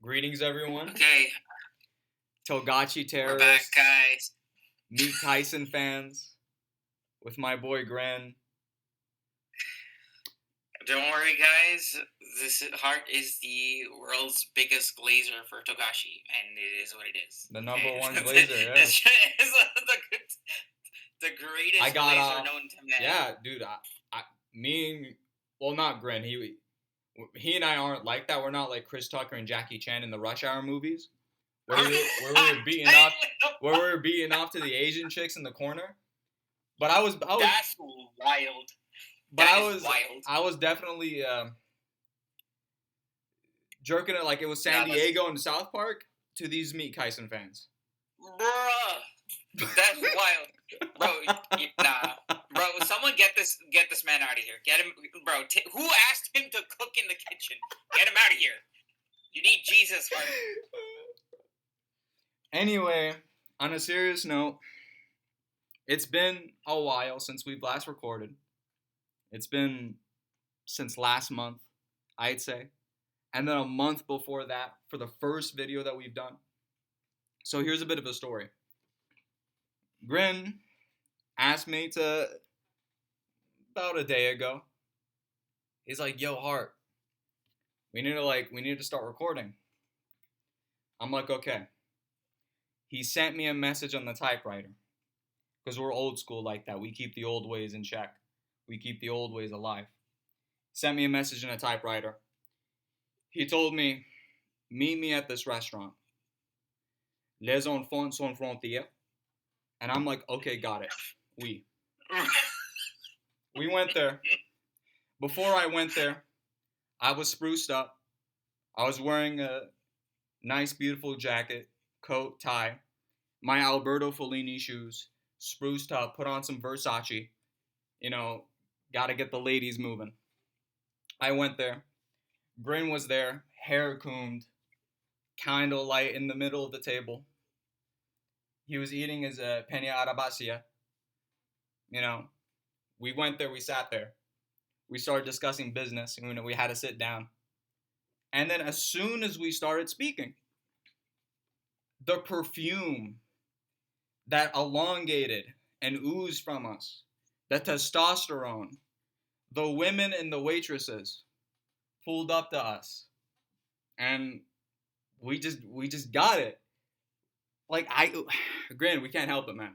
Greetings, everyone. Okay, Togachi we're back, terrorists, guys. Meet Tyson fans, with my boy Grin. Don't worry, guys. Heart is the world's biggest glazer for Togashi, and it is what it is. The number Okay? one glazer, yeah. It's the greatest I got glazer known to man. Yeah, dude. Not Grin. He and I aren't like that. We're not like Chris Tucker and Jackie Chan in the Rush Hour movies, where we were beating off to the Asian chicks in the corner. But I was That's wild. But that I was wild. I was definitely jerking it like it was San Diego and South Park to these Meet Tyson fans. Bruh, that's wild, bro. Nah, bro. Someone get this man out of here. Get him, bro. Who asked him to cook in the kitchen? Get him out of here. You need Jesus, Heart. Anyway, on a serious note, it's been a while since we've last recorded. It's been since last month, I'd say. And then a month before that for the first video that we've done. So here's a bit of a story. Grin asked me to, about a day ago, he's like, yo, Hart, we need to start recording. I'm like, okay. He sent me a message on the typewriter. Because we're old school like that. We keep the old ways in check. We keep the old ways alive. Sent me a message in a typewriter. He told me, meet me at this restaurant. Les enfants sont frontières. And I'm like, okay, got it. We went there. Before I went there, I was spruced up. I was wearing a nice, beautiful jacket, coat, tie, my Alberto Fellini shoes, spruced up, put on some Versace. Gotta get the ladies moving. I went there. Grin was there, hair combed, candlelight in the middle of the table. He was eating his penne arabacia. We went there, we sat there. We started discussing business. We had to sit down. And then as soon as we started speaking, the perfume that elongated and oozed from us, the testosterone, the women and the waitresses pulled up to us, and we just got it. Granted, we can't help it, man.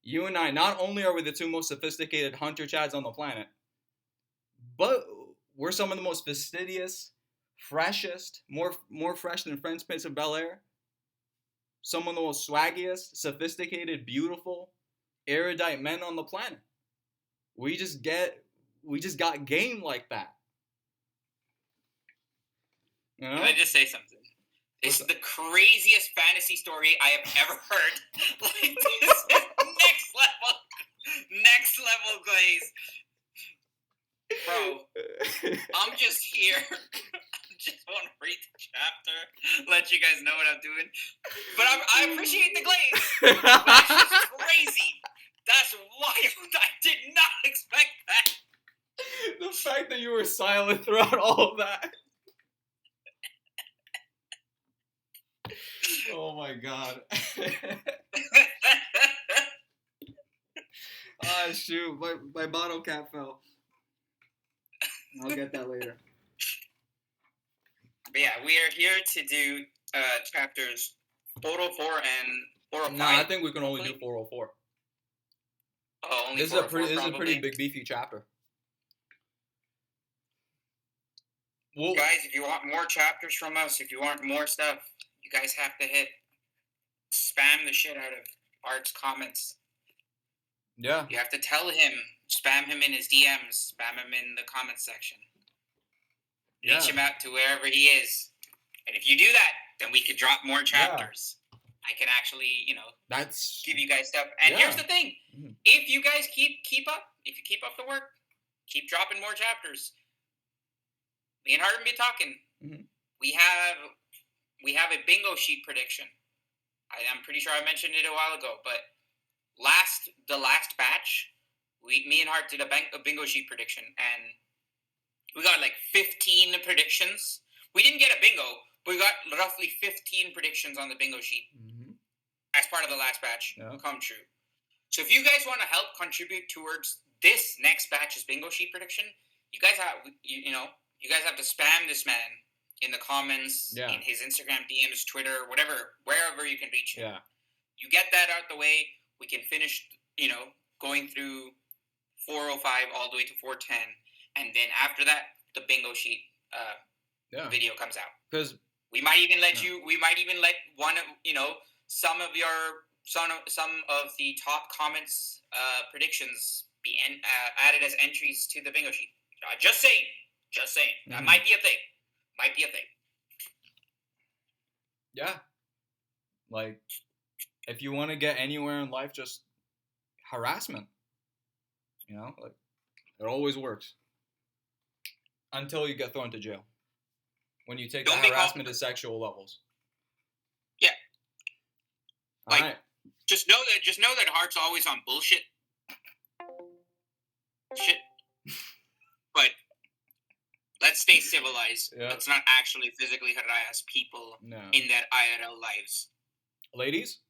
You and I, not only are we the two most sophisticated hunter chads on the planet, but we're some of the most fastidious, freshest, more fresh than French Prince of Bel-Air. Some of the most swaggiest, sophisticated, beautiful, erudite men on the planet. We just got game like that. Can I just say something? It's the craziest fantasy story I have ever heard. This is next level glaze. Bro, I'm just here. I just want to read the chapter, let you guys know what I'm doing. But I appreciate the glaze. That's just crazy. That's wild. I did not expect that. The fact that you were silent throughout all of that. Oh my god. Ah, shoot. My bottle cap fell. I'll get that later. But yeah, we are here to do chapters 404 and 405. No, I think we can only do 404. Oh, only this 404, is a pretty big beefy chapter. Well, guys, if you want more chapters from us, if you want more stuff, you guys have to spam the shit out of Art's comments. Yeah. You have to tell him, spam him in his DMs, spam him in the comments section. Reach him out to wherever he is. And if you do that, then we could drop more chapters. Yeah. I can actually, give you guys stuff. And here's the thing. Mm-hmm. If you guys keep up the work, keep dropping more chapters. Me and Hart will be talking. Mm-hmm. We have a bingo sheet prediction. I'm pretty sure I mentioned it a while ago, but the last batch, me and Hart did a bingo sheet prediction, and we got like 15 predictions. We didn't get a bingo, we got roughly 15 predictions on the bingo sheet as part of the last batch come true. So if you guys want to help contribute towards this next batch's bingo sheet prediction, you guys have you guys have to spam this man in the comments, in his Instagram DMs, Twitter, whatever, wherever you can reach him. Yeah. You get that out the way, we can finish, going through 405 all the way to 410, and then after that, the bingo sheet video comes out. Because we might even let one of some of the top comments predictions be added as entries to the bingo sheet. Just saying. That might be a thing. Yeah. Like, if you want to get anywhere in life, just harassment. Like, it always works. Until you get thrown to jail. When you take the harassment to sexual levels. Yeah. All right. Just know that Hart's always on bullshit. But let's stay civilized. Yep. Let's not actually physically harass people in their IRL lives. Ladies?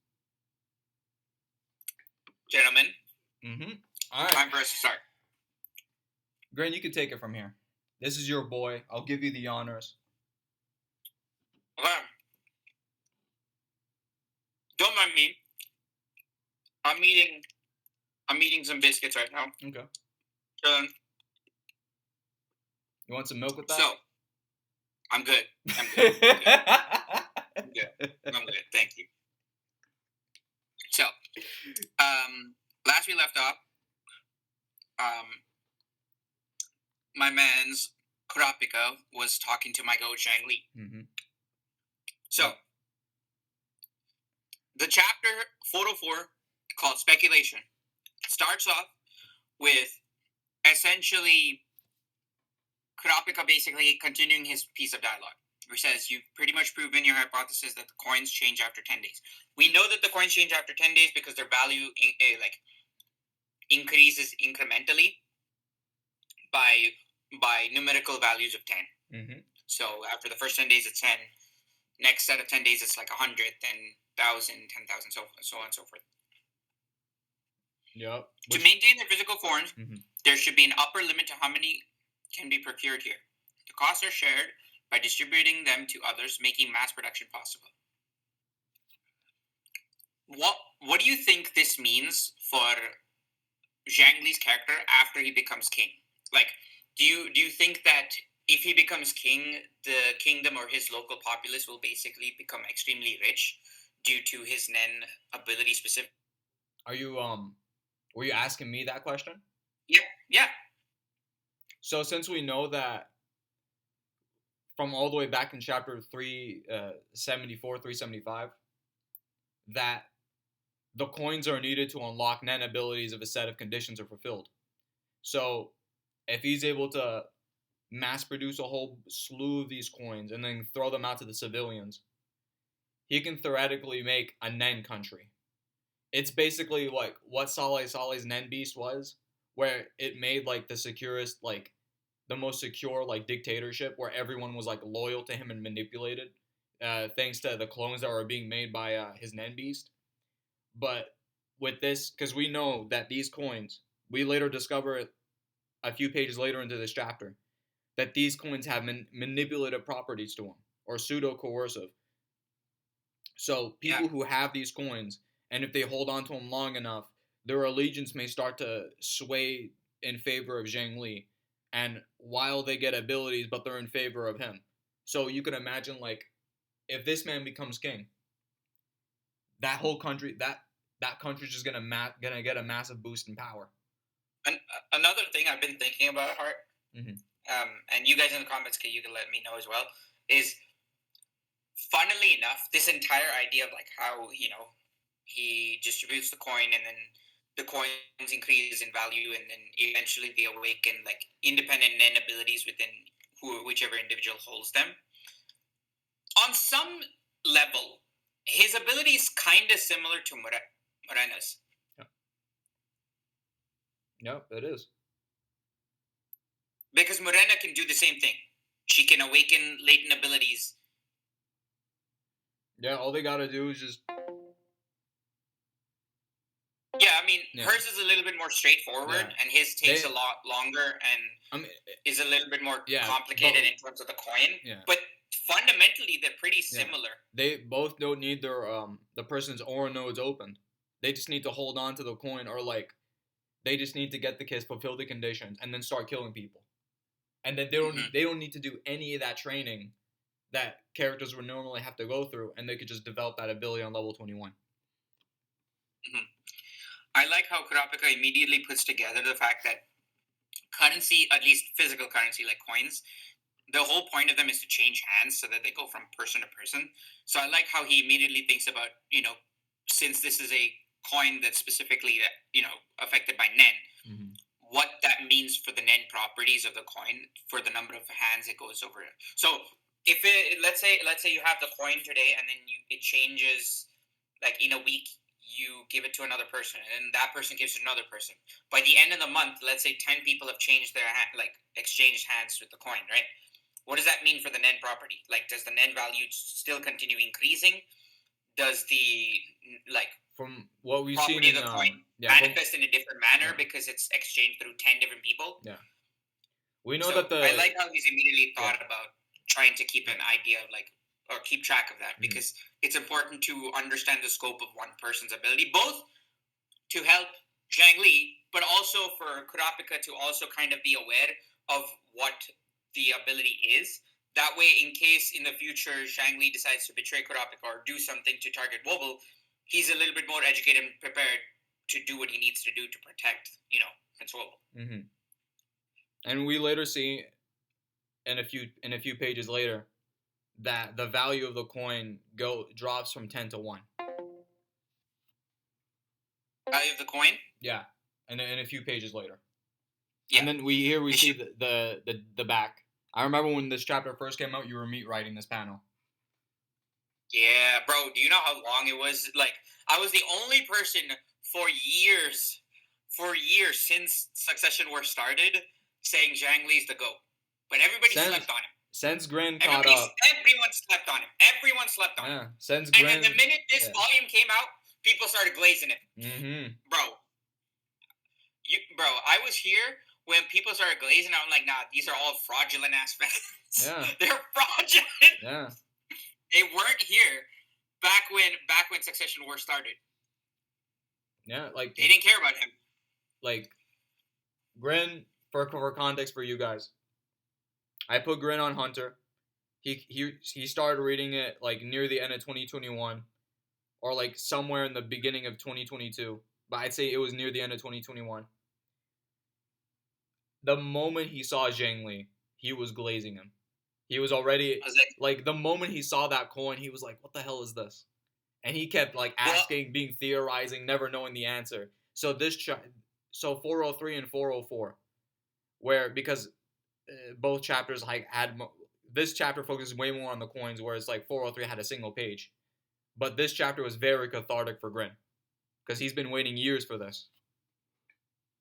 Gentlemen? All right. Time for us to start. Grin, you can take it from here. This is your boy. I'll give you the honors. Okay. Don't mind me. I'm eating some biscuits right now. Okay. You want some milk with that? So, I'm good. I'm good. Thank you. So, last we left off, my man's Kurapika was talking to my goat Shang Li. So, the chapter 404, called Speculation, starts off with essentially Kurapika basically continuing his piece of dialogue, which says, you've pretty much proven your hypothesis that the coins change after 10 days. We know that the coins change after 10 days because their value increases incrementally by numerical values of 10. So after the first 10 days, it's 10. Next set of 10 days, it's like 100, then 1,000, 10,000, so on and so forth. Yep. To maintain their physical forms, there should be an upper limit to how many can be procured here. The costs are shared by distributing them to others, making mass production possible. What do you think this means for Zhang Li's character after he becomes king? Like, do you think that if he becomes king, the kingdom or his local populace will basically become extremely rich due to his Nen ability specific? Are you were you asking me that question? Yeah. So since we know that from all the way back in chapter 374, 375, that the coins are needed to unlock Nen abilities if a set of conditions are fulfilled. So if he's able to mass produce a whole slew of these coins and then throw them out to the civilians, he can theoretically make a Nen country. It's basically like what Saleh's Nen Beast was, where it made like the securest, like the most secure like dictatorship where everyone was like loyal to him and manipulated, thanks to the clones that were being made by his Nen Beast. But with this, because we know that these coins, we later discover it a few pages later into this chapter, that these coins have manipulative properties to them, or pseudo-coercive. So people who have these coins, and if they hold on to them long enough, their allegiance may start to sway in favor of Zhang Li. And while they get abilities, but they're in favor of him. So you can imagine, like, if this man becomes king, that whole country, that country's just gonna get a massive boost in power. Another thing I've been thinking about, Hart, and you guys in the comments, you can let me know as well, is, funnily enough, this entire idea of like how, he distributes the coin and then the coins increase in value and then eventually they awaken like independent Nen abilities within whichever individual holds them. On some level, his ability is kind of similar to Morena's. Yep, it is. Because Morena can do the same thing. She can awaken latent abilities Yeah, all they gotta do is just. Yeah, I mean, hers is a little bit more straightforward, and his takes a lot longer and is a little bit more complicated in terms of the coin. Yeah. But fundamentally, they're pretty similar. They both don't need their the person's aura nodes opened. They just need to hold on to the coin, or like, they just need to get the kiss, fulfill the conditions, and then start killing people. And then they don't need to do any of that training that characters would normally have to go through, and they could just develop that ability on level 21. I like how Kurapika immediately puts together the fact that currency, at least physical currency like coins, the whole point of them is to change hands so that they go from person to person. So I like how he immediately thinks about, since this is a coin that's specifically, affected by Nen, what that means for the Nen properties of the coin, for the number of hands it goes over. So if let's say you have the coin today, and then it changes, like in a week, you give it to another person, and that person gives it to another person. By the end of the month, let's say 10 people have changed their exchanged hands with the coin, right? What does that mean for the Nen property? Like, does the Nen value still continue increasing? Does the from what we've property seen of the coin manifest in a different manner because it's exchanged through 10 different people? Yeah, we know so that I like how he's immediately thought about trying to keep an idea of or keep track of that, because it's important to understand the scope of one person's ability, both to help Zhang Li, but also for Kurapika to also kind of be aware of what the ability is. That way, in case in the future Zhang Li decides to betray Kurapika or do something to target Wobble, he's a little bit more educated and prepared to do what he needs to do to protect, Prince Wobble. And we later see, in a few pages later, that the value of the coin drops from 10 to 1. Value of the coin? Yeah, and then a few pages later. Yeah. And then we see the back. I remember when this chapter first came out, you were writing this panel. Yeah, bro, do you know how long it was? Like, I was the only person for years since Succession War started saying Zhang Li's the GOAT. But everybody slept on him. Since Grin caught up. Everyone slept on him. Everyone slept on him. Since Grin. And then the minute this volume came out, people started glazing it. Bro, I was here when people started glazing. I'm like, nah, these are all fraudulent ass fans. Yeah. They're fraudulent. Yeah. They weren't here back when Succession War started. Yeah, like they didn't care about him. Like, Grin, for context for you guys, I put Grin on Hunter. He started reading it like near the end of 2021, or like somewhere in the beginning of 2022. But I'd say it was near the end of 2021. The moment he saw Zhang Li, he was glazing him. He was already like the moment he saw that coin, he was like, "What the hell is this?" And he kept like asking, being theorizing, never knowing the answer. So so 403 and 404, because both chapters this chapter focuses way more on the coins, whereas like 403 had a single page. But this chapter was very cathartic for Grin, because he's been waiting years for this.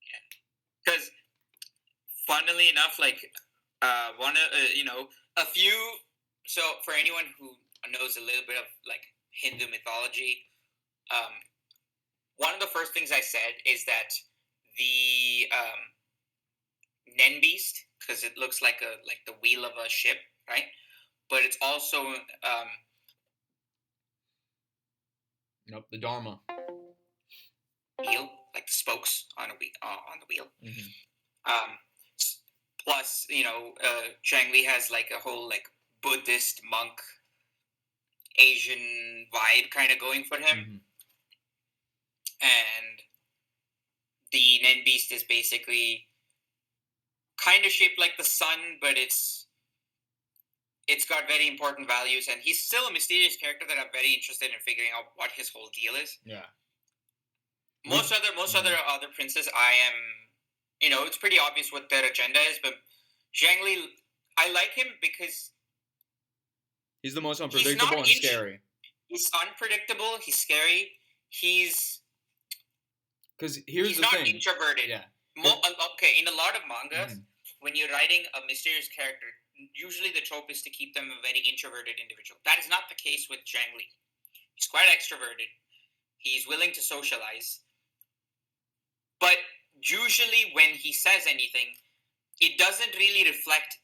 Yeah, because funnily enough, a few. So for anyone who knows a little bit of like Hindu mythology, one of the first things I said is that the Nen beast, because it looks like the wheel of a ship, right? But it's also the Dharma wheel, like the spokes on the wheel. Plus, Zhang Li has like a whole like Buddhist monk Asian vibe kind of going for him. And the Nen beast is basically kind of shaped like the sun, but it's got very important values, and he's still a mysterious character that I'm very interested in figuring out what his whole deal is. Yeah. Most other princes, I am, it's pretty obvious what their agenda is, but Zhang Li, I like him because he's the most unpredictable and scary. He's unpredictable. He's scary. Because he's not thing. Introverted. Yeah. Okay, in a lot of mangas, when you're writing a mysterious character, usually the trope is to keep them a very introverted individual. That is not the case with Zhang Li. He's quite extroverted. He's willing to socialize. But usually when he says anything, it doesn't really reflect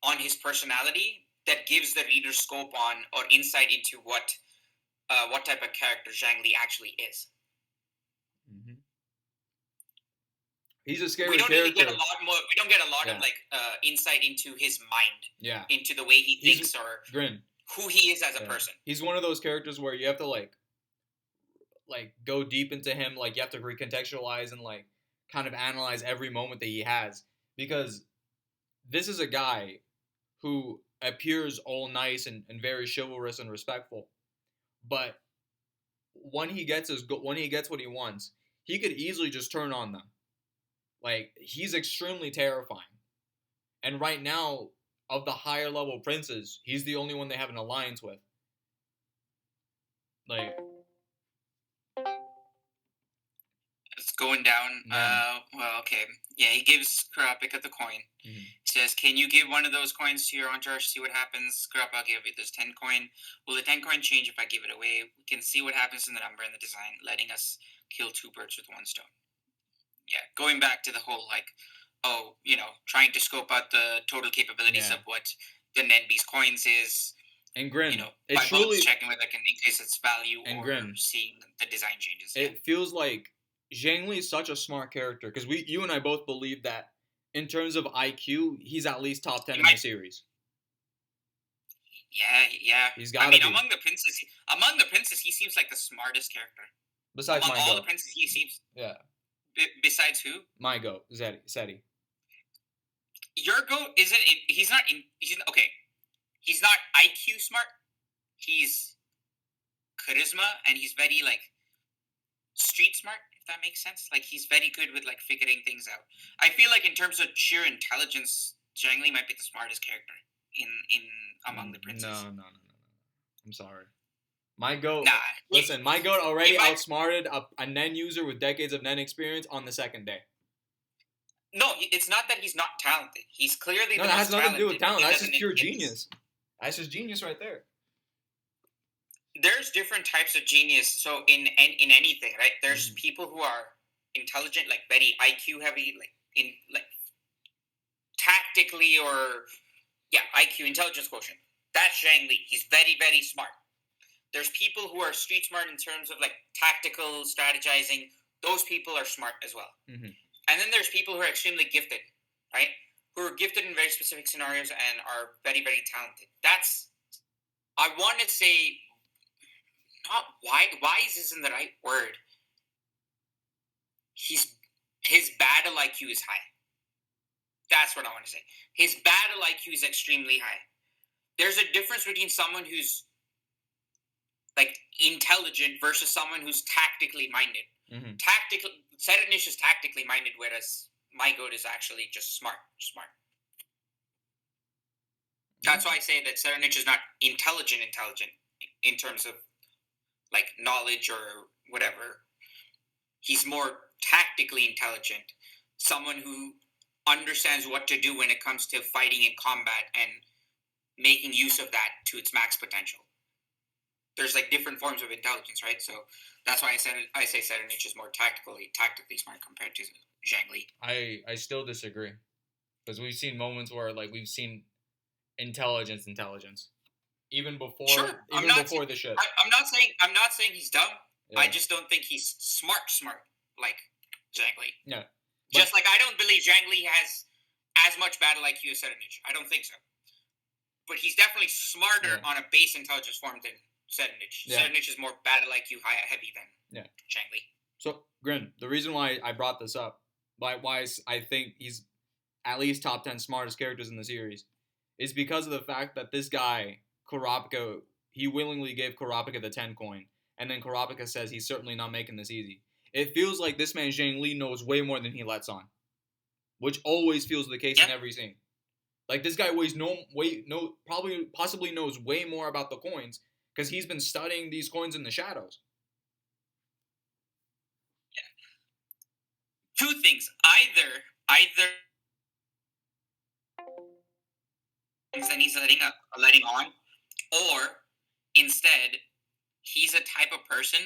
on his personality that gives the reader scope on or insight into what type of character Zhang Li actually is. Mm-hmm. He's a scary we don't character. Really get a lot more. We don't get a lot of insight into his mind. Yeah. Into the way he thinks or Grin. Who he is as a person. He's one of those characters where you have to like go deep into him. Like you have to recontextualize and like kind of analyze every moment that he has, because this is a guy who appears all nice and very chivalrous and respectful, but when he gets what he wants, he could easily just turn on them. Like, he's extremely terrifying. And right now, of the higher level princes, he's the only one they have an alliance with. Like, it's going down. Yeah. Well, okay. Yeah, he gives Kurapika the coin. Mm-hmm. He says, "Can you give one of those coins to your entourage, see what happens?" Kurapika, I'll give you this 10 coin. Will the 10 coin change if I give it away? We can see what happens in the number and the design, letting us kill 2 birds with 1 stone. Yeah, going back to the whole, like, trying to scope out the total capabilities of what the Nenbi's coins is. And Grin, by both checking whether it can increase its value and or Grin, seeing the design changes. It feels like Zhang Li is such a smart character, because you and I both believe that in terms of IQ, he's at least top 10 in the series. Yeah. He's got to be. Among the princes, he seems like the smartest character. Besides among all the princes, he seems. Yeah. Besides who? My goat, Zeddy. Your goat isn't. He's not. Okay. He's not IQ smart. He's charisma, and he's very like street smart. If that makes sense. Like, he's very good with like figuring things out. I feel like in terms of sheer intelligence, Zhang Li might be the smartest character in among the princes. No. I'm sorry. My goat. Listen, my goat already outsmarted a Nen user with decades of Nen experience on the second day. No, it's not that he's not talented. He's clearly that has nothing to do with talent. That's just pure genius. That's just genius right there. There's different types of genius. So in anything, right? There's people who are intelligent, like very IQ heavy, like tactically or IQ, intelligence quotient. That's Zhang Li. He's very, very smart. There's people who are street smart in terms of like tactical strategizing. Those people are smart as well. Mm-hmm. And then there's people who are extremely gifted, right? Who are gifted in very specific scenarios and are very, very talented. I want to say, not wise isn't the right word. His battle IQ is high. That's what I want to say. His battle IQ is extremely high. There's a difference between someone who's like intelligent versus someone who's tactically minded. Mm-hmm. Serenich is tactically minded, whereas my goat is actually just smart. That's why I say that Serenich is not intelligent in terms of like knowledge or whatever. He's more tactically intelligent. Someone who understands what to do when it comes to fighting in combat and making use of that to its max potential. There's like different forms of intelligence, right? So that's why I say Serenich is more tactically smart compared to Zhang Li. I still disagree, because we've seen moments where like we've seen intelligence even before the shit. I'm not saying he's dumb. Yeah. I just don't think he's smart like Zhang Li. Yeah. Just like I don't believe Zhang Li has as much battle IQ as Serenich. I don't think so. But he's definitely smarter on a base intelligence form than Serenich. Yeah. Serenich is more battle IQ heavy than Zhang Li. So, Grin, the reason why I brought this up, why I think he's at least top 10 smartest characters in the series, is because of the fact that this guy, Kurapika, he willingly gave Kurapika the 10 coin, and then Kurapika says he's certainly not making this easy. It feels like this man Zhang Li knows way more than he lets on, which always feels the case in every scene. Like, this guy possibly knows way more about the coins, because he's been studying these coins in the shadows. Yeah. 2 things. Either things that he's letting on, or instead he's a type of person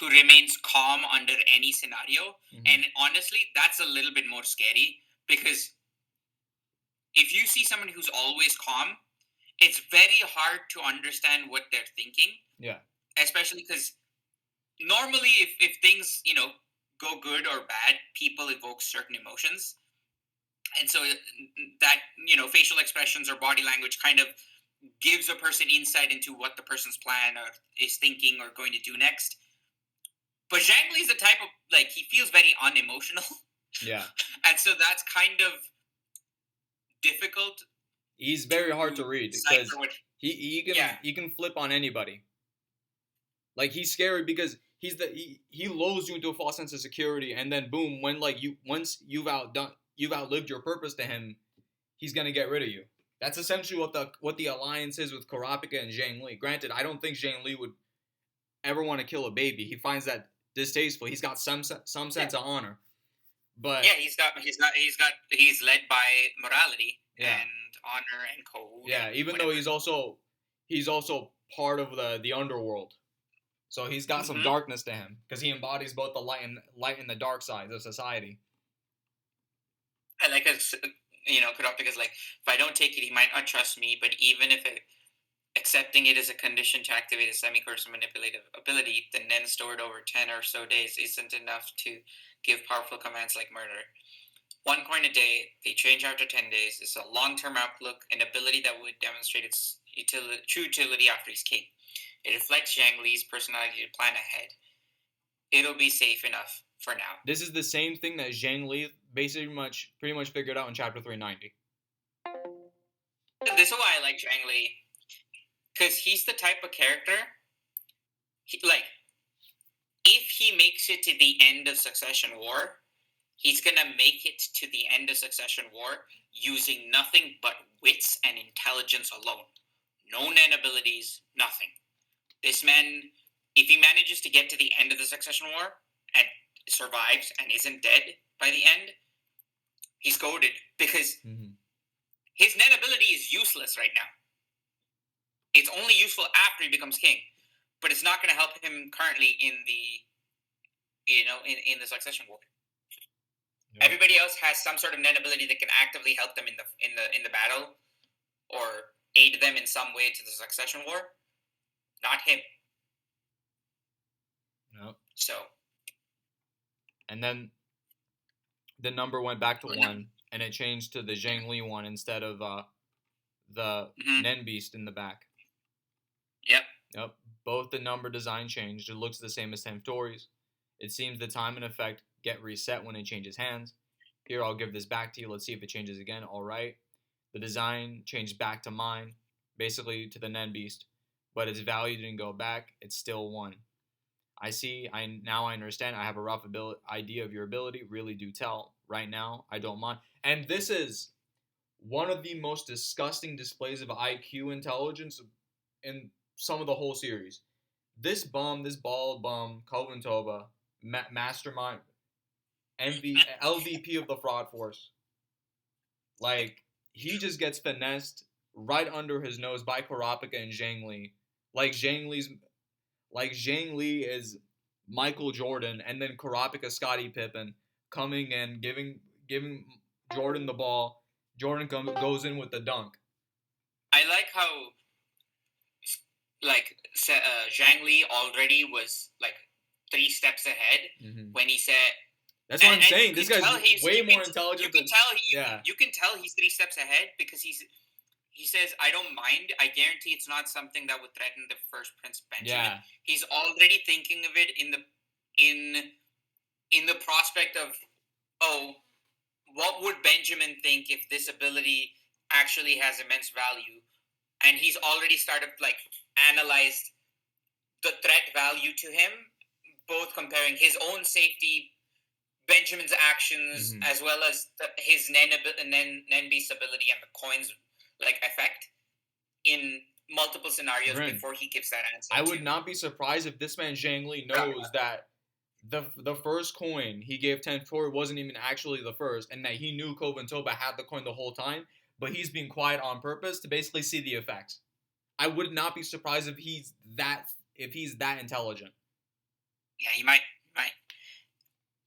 who remains calm under any scenario. Mhm. And honestly, that's a little bit more scary, because if you see someone who's always calm, it's very hard to understand what they're thinking. Yeah. Especially because normally, if things, go good or bad, people evoke certain emotions. And so that, facial expressions or body language kind of gives a person insight into what the person's plan or is thinking or going to do next. But Zhang Li's the type of, he feels very unemotional. Yeah. And so that's kind of difficult. He's very hard to read because he can flip on anybody. Like, he's scary because he lulls you into a false sense of security, and then boom, when once you've outlived your purpose to him, he's gonna get rid of you. That's essentially what the alliance is with Kurapika and Zhang Li. Granted, I don't think Zhang Li would ever want to kill a baby. He finds that distasteful. He's got some sense of honor, but yeah, he's led by morality and honor and code. Yeah, even though he's also part of the underworld, so he's got some darkness to him because he embodies both the light and the dark sides of society. I like Kurapika's like, if I don't take it, he might not trust me. But even if accepting it as a condition to activate a semi-curse manipulative ability, the Nen stored over 10 or so days isn't enough to give powerful commands like murder. 1 coin a day, they change after 10 days. It's a long-term outlook, an ability that would demonstrate its true utility after he's king. It reflects Zhang Li's personality to plan ahead. It'll be safe enough for now. This is the same thing that Zhang Li pretty much figured out in chapter 390. This is why I like Zhang Li. Because he's the type of character, if he makes it to the end of Succession War, he's going to make it to the end of Succession War using nothing but wits and intelligence alone. No Nen abilities, nothing. This man, if he manages to get to the end of the Succession War and survives and isn't dead by the end, he's goated, because his Nen ability is useless right now. It's only useful after he becomes king, but it's not going to help him currently in the, in the Succession War. Yep. Everybody else has some sort of Nen ability that can actively help them in the battle or aid them in some way to the Succession War. Not him. Nope. So. And then the number went back to 1, and it changed to the Zhang Li one instead of the Nen Beast in the back. Yep. Both the number design changed. It looks the same as 10 stories. It seems the time and effect get reset when it changes hands. Here, I'll give this back to you. Let's see if it changes again. All right. The design changed back to mine, basically to the Nen Beast, but its value didn't go back. It's still 1. I see. Now I understand. I have a rough idea of your ability. Really do tell. Right now, I don't mind. And this is one of the most disgusting displays of IQ intelligence in some of the whole series. This bald bum, Kovan Toba, mastermind, LVP of the Fraud Force. He just gets finessed right under his nose by Kurapika and Zhang Li. Zhang Li is Michael Jordan, and then Kurapika Scottie Pippen coming and giving Jordan the ball. Jordan goes in with the dunk. I like how Zhang Li already was 3 steps ahead when he said. That's what I'm saying. This guy's way more intelligent. You can tell he's 3 steps ahead because he says, "I don't mind. I guarantee it's not something that would threaten the first Prince Benjamin." Yeah. He's already thinking of it in the prospect of, what would Benjamin think if this ability actually has immense value? And he's already started analyzed the threat value to him, both comparing his own safety, Benjamin's actions, as well as his Nen Beast ability and the coins effect in multiple scenarios before he gives that answer. I would not be surprised if this man Zhang Li knows that the first coin he gave 10 for wasn't even actually the first, and that he knew Kovan Toba had the coin the whole time, but he's being quiet on purpose to basically see the effects. I would not be surprised if if he's that intelligent. Yeah, he might.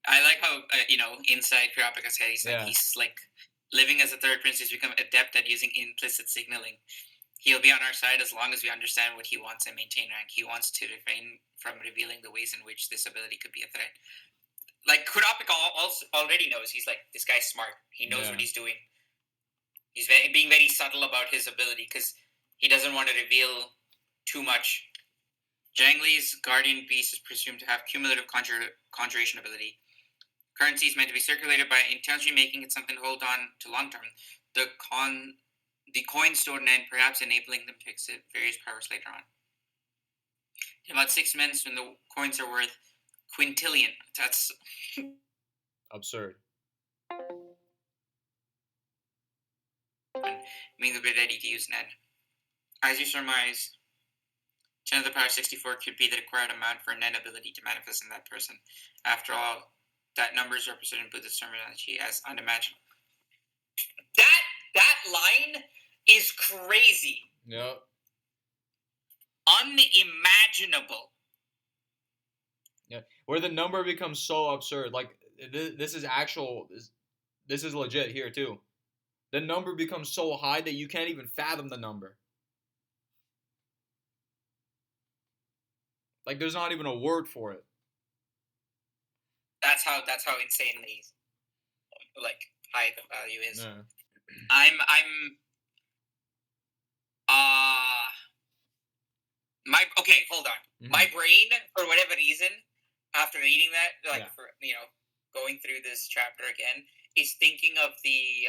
I like how inside Kurapika said he's like living as a third prince. He's become adept at using implicit signaling. He'll be on our side as long as we understand what he wants and maintain rank. He wants to refrain from revealing the ways in which this ability could be a threat. Like Kurapika also already knows. He's like, this guy's smart. He knows what he's doing. He's being very subtle about his ability because he doesn't want to reveal too much. Zhang Li's guardian beast is presumed to have cumulative conjuration ability. Currency is meant to be circulated by intentionally making it something to hold on to long term. The coin stored in it, perhaps enabling them to exit various powers later on. In about 6 minutes, when the coins are worth quintillion. That's absurd. Meaning they'll be ready to use Ned. As you surmise, 10 to the power 64 could be the required amount for a Ned ability to manifest in that person. After all, that number is represented in Buddhist terminology as unimaginable. That line is crazy. Yep. Unimaginable. Yeah, where the number becomes so absurd. Like this is actual. This is legit here too. The number becomes so high that you can't even fathom the number. Like there's not even a word for it. That's how insanely like high the value is. Yeah. Hold on. Mm-hmm. My brain, for whatever reason, after reading that, going through this chapter again, is thinking of the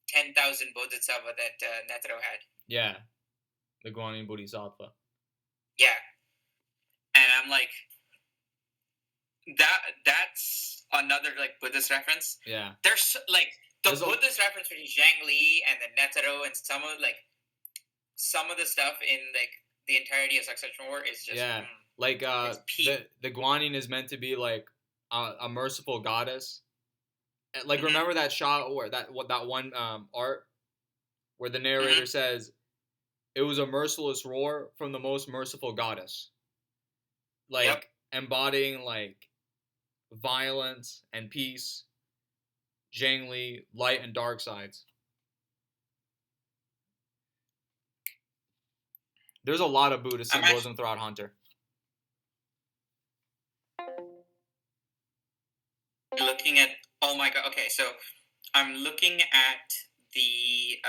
10,000 Bodhisattva that Netero had. Yeah, the Guanyin Bodhisattva. Yeah, and I'm like, that's another like Buddhist reference. Yeah, there's like there's Buddhist reference between Zhang Li and the Netero, and some of the stuff in like the entirety of Succession War is just the Guanyin is meant to be like a merciful goddess. Like remember that shot or that one art where the narrator says it was a merciless roar from the most merciful goddess, like embodying like violence and peace, Zhang Li, light and dark sides. There's a lot of Buddhist symbolism throughout Hunter. Looking at oh my god, okay, so I'm looking at the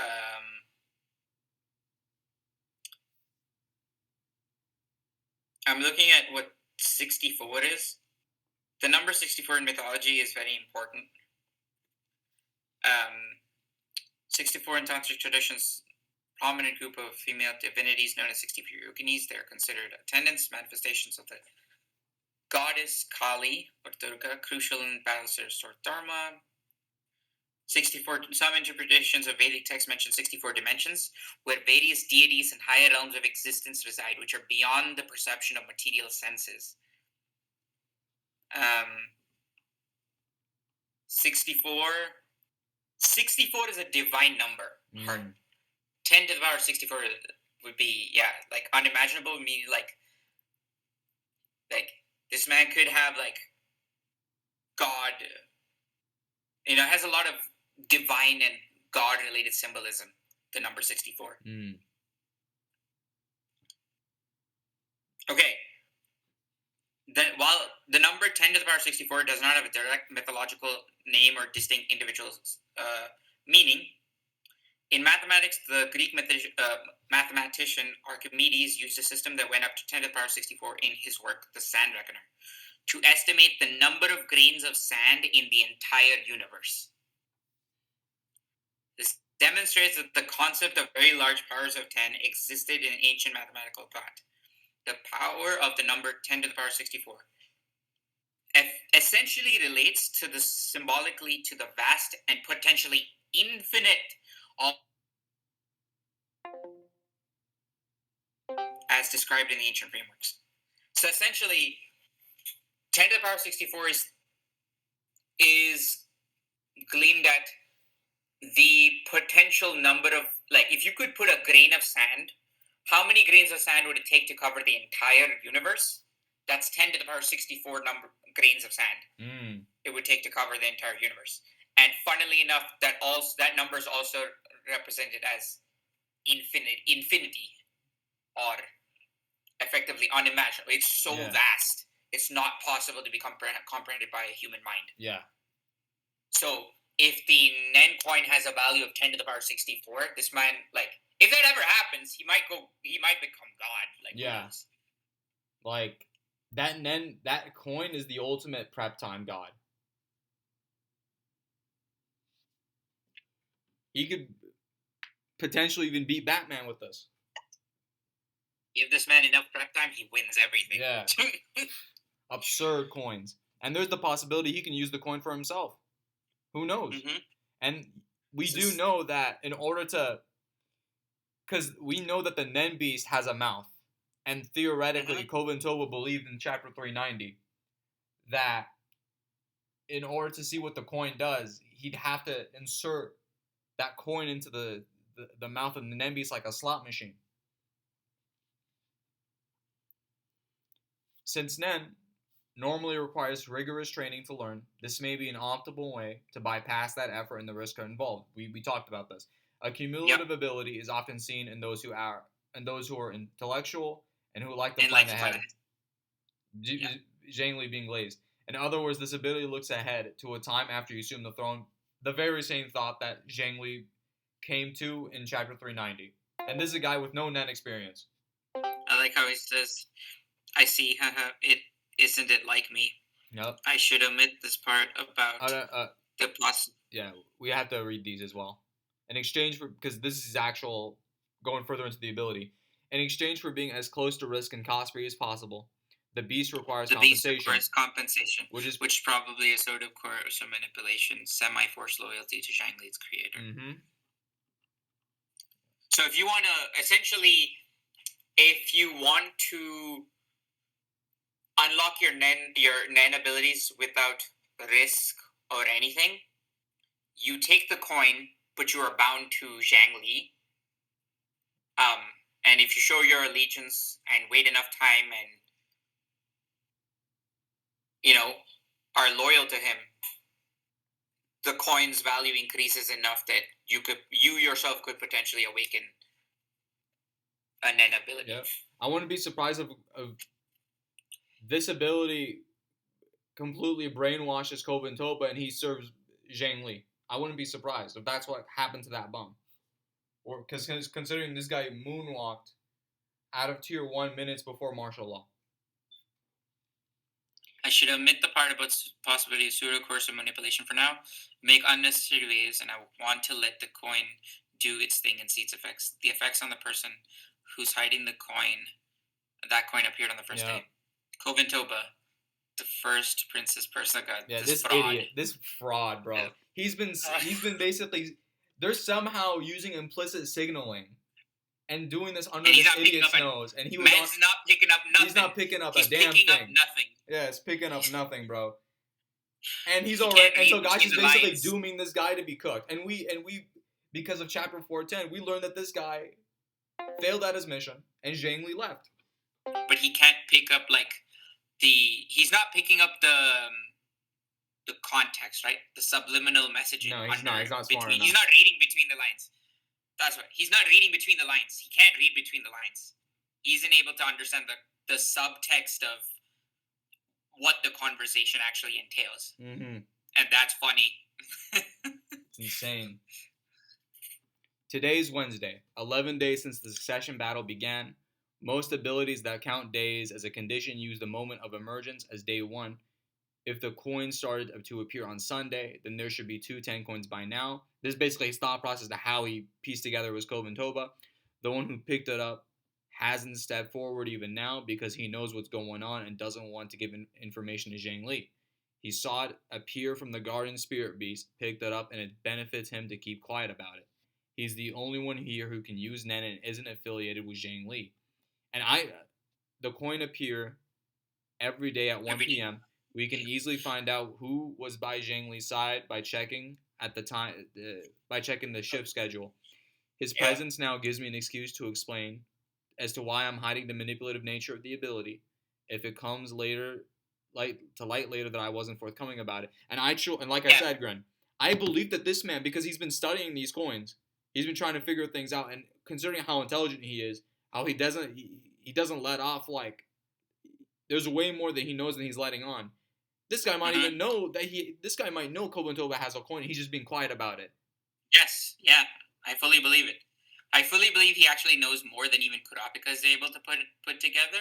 I'm looking at what 64 is. The number 64 in mythology is very important. 64 in tantric traditions, prominent group of female divinities known as 64 yoginis. They are considered attendants, manifestations of the goddess Kali or Durga, crucial in battles to restore dharma. 64. Some interpretations of Vedic texts mention 64 dimensions, where various deities and higher realms of existence reside, which are beyond the perception of material senses. 64 is a divine number. 10 to the power 64 would be like unimaginable. Meaning like this man could have like God. It has a lot of divine and God related symbolism. The number 64. Okay. Then, while the number 10 to the power 64 does not have a direct mythological name or distinct individual meaning, in mathematics, the Greek mathematician Archimedes used a system that went up to 10 to the power 64 in his work, The Sand Reckoner, to estimate the number of grains of sand in the entire universe. This demonstrates that the concept of very large powers of 10 existed in ancient mathematical thought. The power of the number 10 to the power 64 essentially relates to the symbolically to the vast and potentially infinite as described in the ancient frameworks. So essentially, 10 to the power 64 is gleamed at the potential number of, like, if you could put a grain of sand How many grains of sand would it take to cover the entire universe? That's 10 to the power 64 number grains of sand. It would take to cover the entire universe. And funnily enough, that number is also represented as infinity, or effectively unimaginable. It's so vast. It's not possible to be comprehended by a human mind. Yeah. So if the Nen coin has a value of 10 to the power 64, this man, like, if that ever happens, he might become God. Like, yeah. Who knows? Like, that coin is the ultimate prep time god. He could potentially even beat Batman with this. Give this man enough prep time, he wins everything. Yeah. Absurd coins. And there's the possibility he can use the coin for himself. Who knows? Mm-hmm. And we do know that in order to... Because we know that the Nen Beast has a mouth. And theoretically, Kovin Tova believed in Chapter 390 that in order to see what the coin does, he'd have to insert that coin into the mouth of the Nen Beast like a slot machine. Since Nen normally requires rigorous training to learn, this may be an optimal way to bypass that effort and the risk involved. We talked about this. A cumulative ability is often seen in those who are intellectual and who like to plan ahead. Zhang Li being glazed. In other words, this ability looks ahead to a time after you assume the throne. The very same thought that Zhang Li came to in Chapter 390. And this is a guy with no Nen experience. I like how he says, I see, it isn't it like me? Yep. I should omit this part about the plus. Yeah, we have to read these as well. In exchange for, because this is actual, going further into the ability. In exchange for being as close to risk and cost free as possible, the beast requires compensation. Which probably a sort of coercive manipulation, semi-forced loyalty to Zhang Li's creator. Mm-hmm. So if you want to, essentially, if you want to unlock your Nen abilities without risk or anything, you take the coin, but you are bound to Zhang Li. And if you show your allegiance and wait enough time and, are loyal to him, the coin's value increases enough that you yourself could potentially awaken a Nen ability. Yeah. I wouldn't be surprised if this ability completely brainwashes Kovin Topa and he serves Zhang Li. I wouldn't be surprised if that's what happened to that bum. Or because considering this guy moonwalked out of Tier 1 minutes before martial law. I should omit the part about possibility of pseudo-coercive manipulation for now. Make unnecessary waves, and I want to let the coin do its thing and see its effects. The effects on the person who's hiding the coin. That coin appeared on the first day. Kovin Toba, the first princess person that got this fraud. Idiot. This fraud, bro. Yeah. He's been basically... They're somehow using implicit signaling and doing this under this idiot's nose. And he was not picking up nothing. He's not picking up a damn thing. He's picking up nothing. Yeah, it's picking up nothing, bro. And he's already... And so Gash is basically dooming this guy to be cooked. And we because of Chapter 410, we learned that this guy failed at his mission and Zhang Li left. But he can't pick up, he's not picking up the context, right? The subliminal messaging. No, he's not. He's not smart enough. He's not reading between the lines. That's right. He's not reading between the lines. He can't read between the lines. He isn't able to understand the subtext of what the conversation actually entails. Mm-hmm. And that's funny. It's insane. Today's Wednesday, 11 days since the succession battle began. Most abilities that count days as a condition use the moment of emergence as day 1. If the coin started to appear on Sunday, then there should be 2 10 coins by now. This is basically his thought process to how he pieced together was Kovin Toba. The one who picked it up hasn't stepped forward even now because he knows what's going on and doesn't want to give information to Zhang Li. He saw it appear from the garden spirit beast, picked it up, and it benefits him to keep quiet about it. He's the only one here who can use Nen and isn't affiliated with Zhang Li. And the coin appear every day at 1 p.m. We can easily find out who was by Zhang Li's side by checking the shift schedule. His presence now gives me an excuse to explain as to why I'm hiding the manipulative nature of the ability. If it comes later, light later, that I wasn't forthcoming about it. And like I said, Grin, I believe that this man, because he's been studying these coins, he's been trying to figure things out, and considering how intelligent he is, how he doesn't let off, like, there's way more that he knows than he's letting on. This guy might even know that this guy might know Kobantoba has a coin. He's just being quiet about it. Yes, yeah, I fully believe it. I fully believe he actually knows more than even Kurapika is able to put together,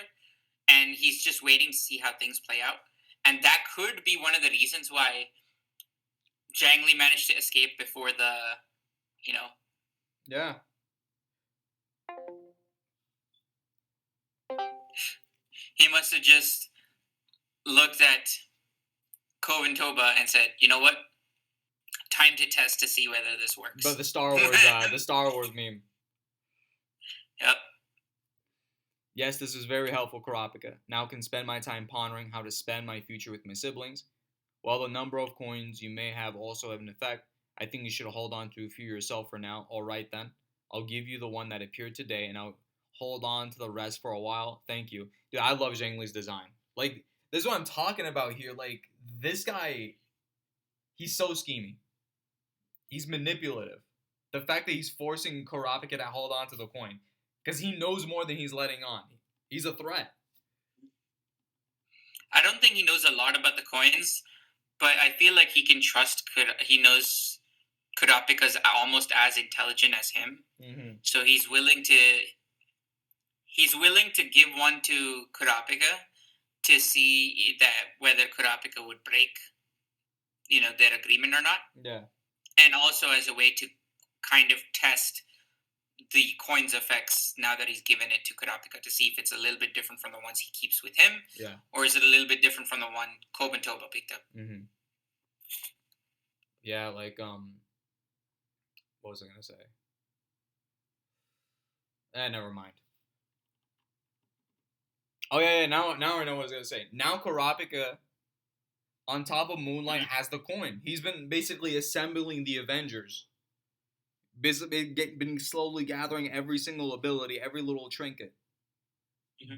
and he's just waiting to see how things play out. And that could be one of the reasons why Zhang Li managed to escape before the, Yeah. He must have just looked at Kobantoba and said, "You know what? Time to test to see whether this works." But the Star Wars meme. Yep. Yes, this is very helpful, Kurapika. Now can spend my time pondering how to spend my future with my siblings. While the number of coins you may have also have an effect, I think you should hold on to a few yourself for now. All right, then. I'll give you the one that appeared today, and I'll hold on to the rest for a while. Thank you. Dude, I love Zhang Li's design. Like, this is what I'm talking about here. Like, this guy, he's so scheming. He's manipulative. The fact that he's forcing Kurapika to hold on to the coin, because he knows more than he's letting on. He's a threat. I don't think he knows a lot about the coins, but I feel like he can trust. He knows Kurapika's almost as intelligent as him, so he's willing to give one to Kurapika to see that whether Kurapika would break, their agreement or not. Yeah. And also as a way to kind of test the coin's effects now that he's given it to Kurapika, to see if it's a little bit different from the ones he keeps with him. Yeah. Or is it a little bit different from the one Kobantoba picked up? Yeah, like, what was I going to say? Never mind. Oh, yeah, now I know what I was going to say. Now Kurapika, on top of Moonlight, has the coin. He's been basically assembling the Avengers. Been slowly gathering every single ability, every little trinket.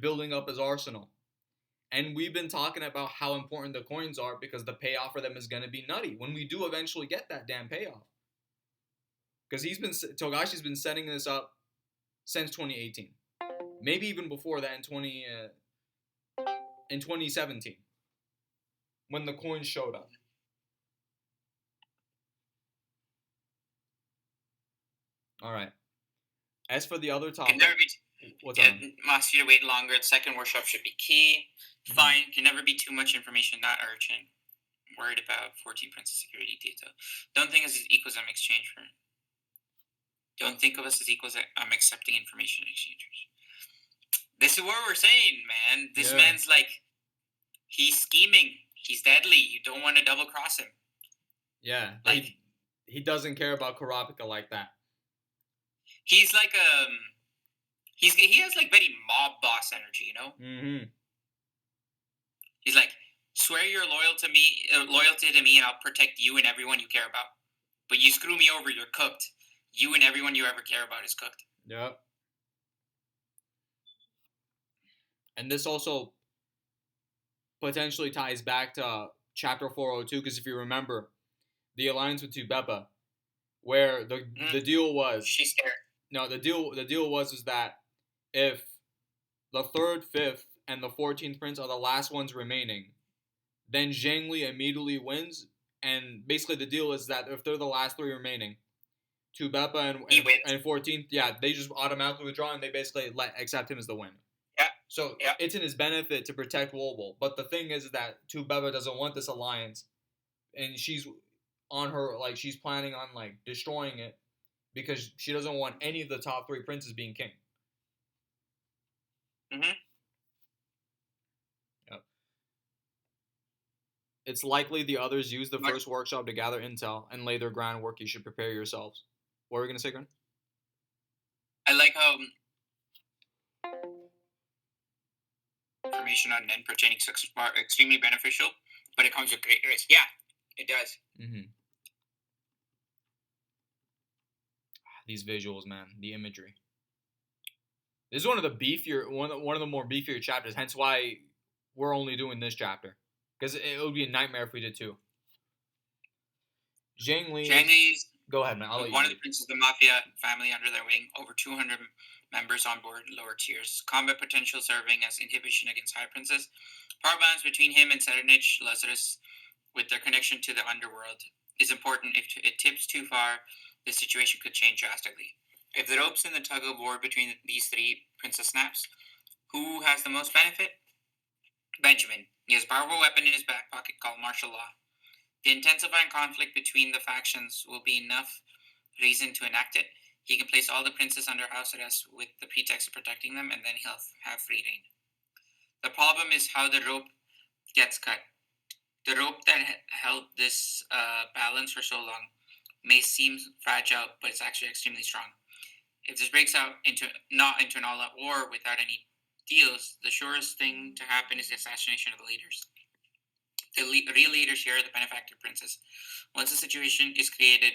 Building up his arsenal. And we've been talking about how important the coins are because the payoff for them is going to be nutty when we do eventually get that damn payoff. Because Togashi's been setting this up since 2018. Maybe even before that in 2017. When the coins showed up. All right. As for the other topic, what's on? Must you wait longer. The second workshop should be key. Fine. Can never be too much information. Not urgent. Worried about 14 Princess security data. Don't think of us as equals. I'm exchange for. Don't think of us as equals. I'm accepting information exchangers. This is what we're saying, man. This man's like, he's scheming. He's deadly. You don't want to double cross him. Yeah. Like, he doesn't care about Kurapika like that. He's like he has like very mob boss energy, you know. He's like, swear your loyalty to me, and I'll protect you and everyone you care about. But you screw me over, you're cooked. You and everyone you ever care about is cooked. Yep. And this also potentially ties back to Chapter 402, because if you remember, the alliance with Tubeba, where the deal was, she's scared. No, the deal was that if the 3rd, 5th, and the 14th prince are the last ones remaining, then Zhang Li immediately wins. And basically the deal is that if they're the last 3 remaining, Tubeba and 14th, they just automatically withdraw and they basically accept him as the winner. Yeah. So it's in his benefit to protect Wolbel. But the thing is that Tubeba doesn't want this alliance, and she's planning on destroying it, because she doesn't want any of the top 3 princes being king. Yep. It's likely the others use the first workshop to gather intel and lay their groundwork. You should prepare yourselves. What were we going to say, Grin? I like how information on Nen pertaining to success are extremely beneficial, but it comes with great risk. Yeah, it does. These visuals, man. The imagery. This is one of the more beefier chapters. Hence why we're only doing this chapter, because it would be a nightmare if we did two. Zhang Li's go ahead, man. I'll let you one of the princes of the mafia family under their wing, over 200 members on board lower tiers. Combat potential serving as inhibition against high princes. Power balance between him and Serenich Lazarus, with their connection to the underworld, is important. If it tips too far, the situation could change drastically. If the ropes in the tug of war between these three princes snaps, who has the most benefit? Benjamin. He has a powerful weapon in his back pocket called martial law. The intensifying conflict between the factions will be enough reason to enact it. He can place all the princes under house arrest with the pretext of protecting them, and then he'll have free reign. The problem is how the rope gets cut. The rope that held this balance for so long may seem fragile, but it's actually extremely strong. If this breaks out not into an all-out war without any deals, the surest thing to happen is the assassination of the leaders. The real leaders here are the benefactor princes. Once a situation is created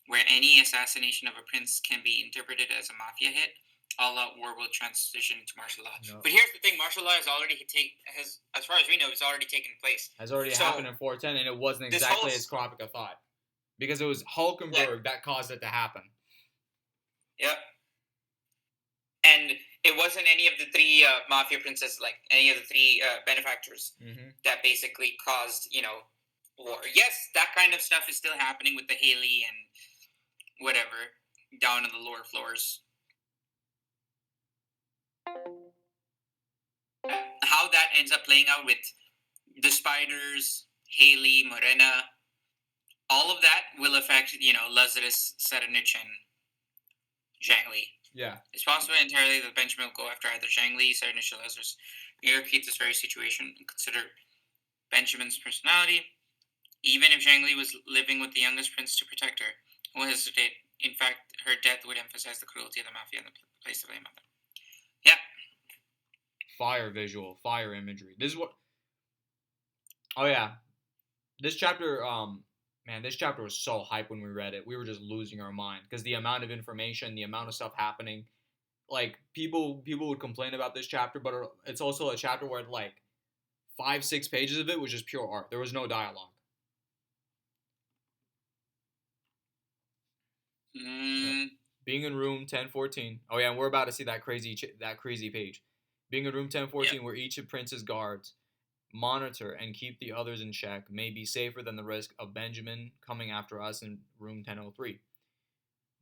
where any assassination of a prince can be interpreted as a mafia hit, all-out war will transition into martial law. No. But here's the thing: martial law has already as far as we know, it's already taken place. Has already happened in 410, and it wasn't exactly as Kropika thought, because it was Hulkenberg that caused it to happen. Yep. And it wasn't any of the three mafia princes, like any of the three benefactors, that basically caused, war. Yes, that kind of stuff is still happening with the Haley and whatever down in the lower floors. How that ends up playing out with the Spiders, Haley, Morena, all of that will affect, Lazarus, Serenich, and Zhang Li. Yeah. It's possible entirely that Benjamin will go after either Zhang Li, Serenich, or Lazarus. We repeat this very situation and consider Benjamin's personality. Even if Zhang Li was living with the youngest prince to protect her, will hesitate. In fact, her death would emphasize the cruelty of the mafia and the place to blame on them. Yeah. Fire visual, fire imagery. This is what... Oh, yeah. This chapter, this chapter was so hype when we read it. We were just losing our mind, because the amount of information, the amount of stuff happening, like, people would complain about this chapter, but it's also a chapter where, 5-6 pages of it was just pure art. There was no dialogue. Being in room 1014. Oh yeah, and we're about to see that crazy page. Being in room 1014, where each of Prince's guards monitor and keep the others in check may be safer than the risk of Benjamin coming after us in room 1003.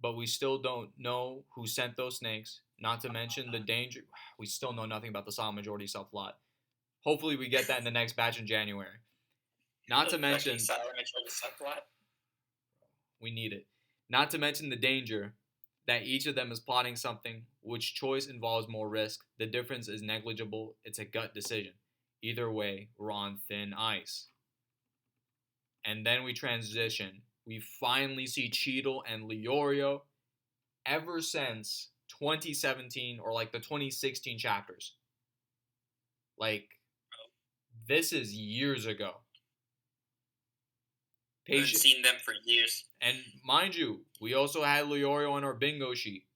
But we still don't know who sent those snakes, not to mention the danger. We still know nothing about the silent majority subplot. Hopefully we get that in the next batch in January. Not to mention... silent majority subplot? We need it. Not to mention the danger that each of them is plotting something, which choice involves more risk. The difference is negligible. It's a gut decision. Either way, we're on thin ice. And then we transition. We finally see Cheadle and Leorio ever since 2017 or the 2016 chapters. This is years ago. I haven't seen them for years. And mind you, we also had Leorio on our bingo sheet.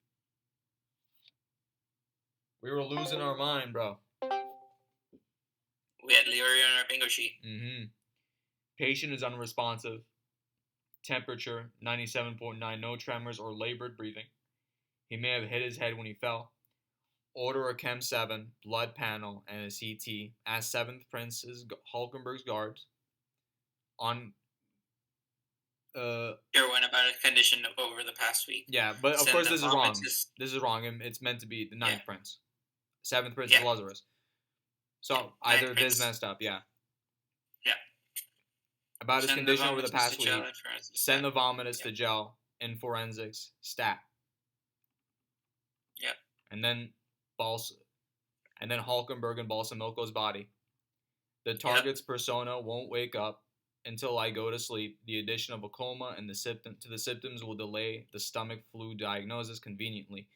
We were losing our mind, bro. We had Leorio on our bingo sheet. Patient is unresponsive. Temperature, 97.9. No tremors or labored breathing. He may have hit his head when he fell. Order a Chem 7, blood panel, and a CT as 7th Prince is Hulkenberg's guards. On... Your one about a condition over the past week. Yeah, but of course this is wrong. This is wrong. It's meant to be the 9th Prince. 7th Prince is Lazarus. So either of this messed up, yeah. About his condition over the past week. Send the vomitus to gel in forensics stat. Yeah. And then Hulkenberg and Balsamilko's body. The target's persona won't wake up until I go to sleep. The addition of a coma and the symptoms will delay the stomach flu diagnosis conveniently.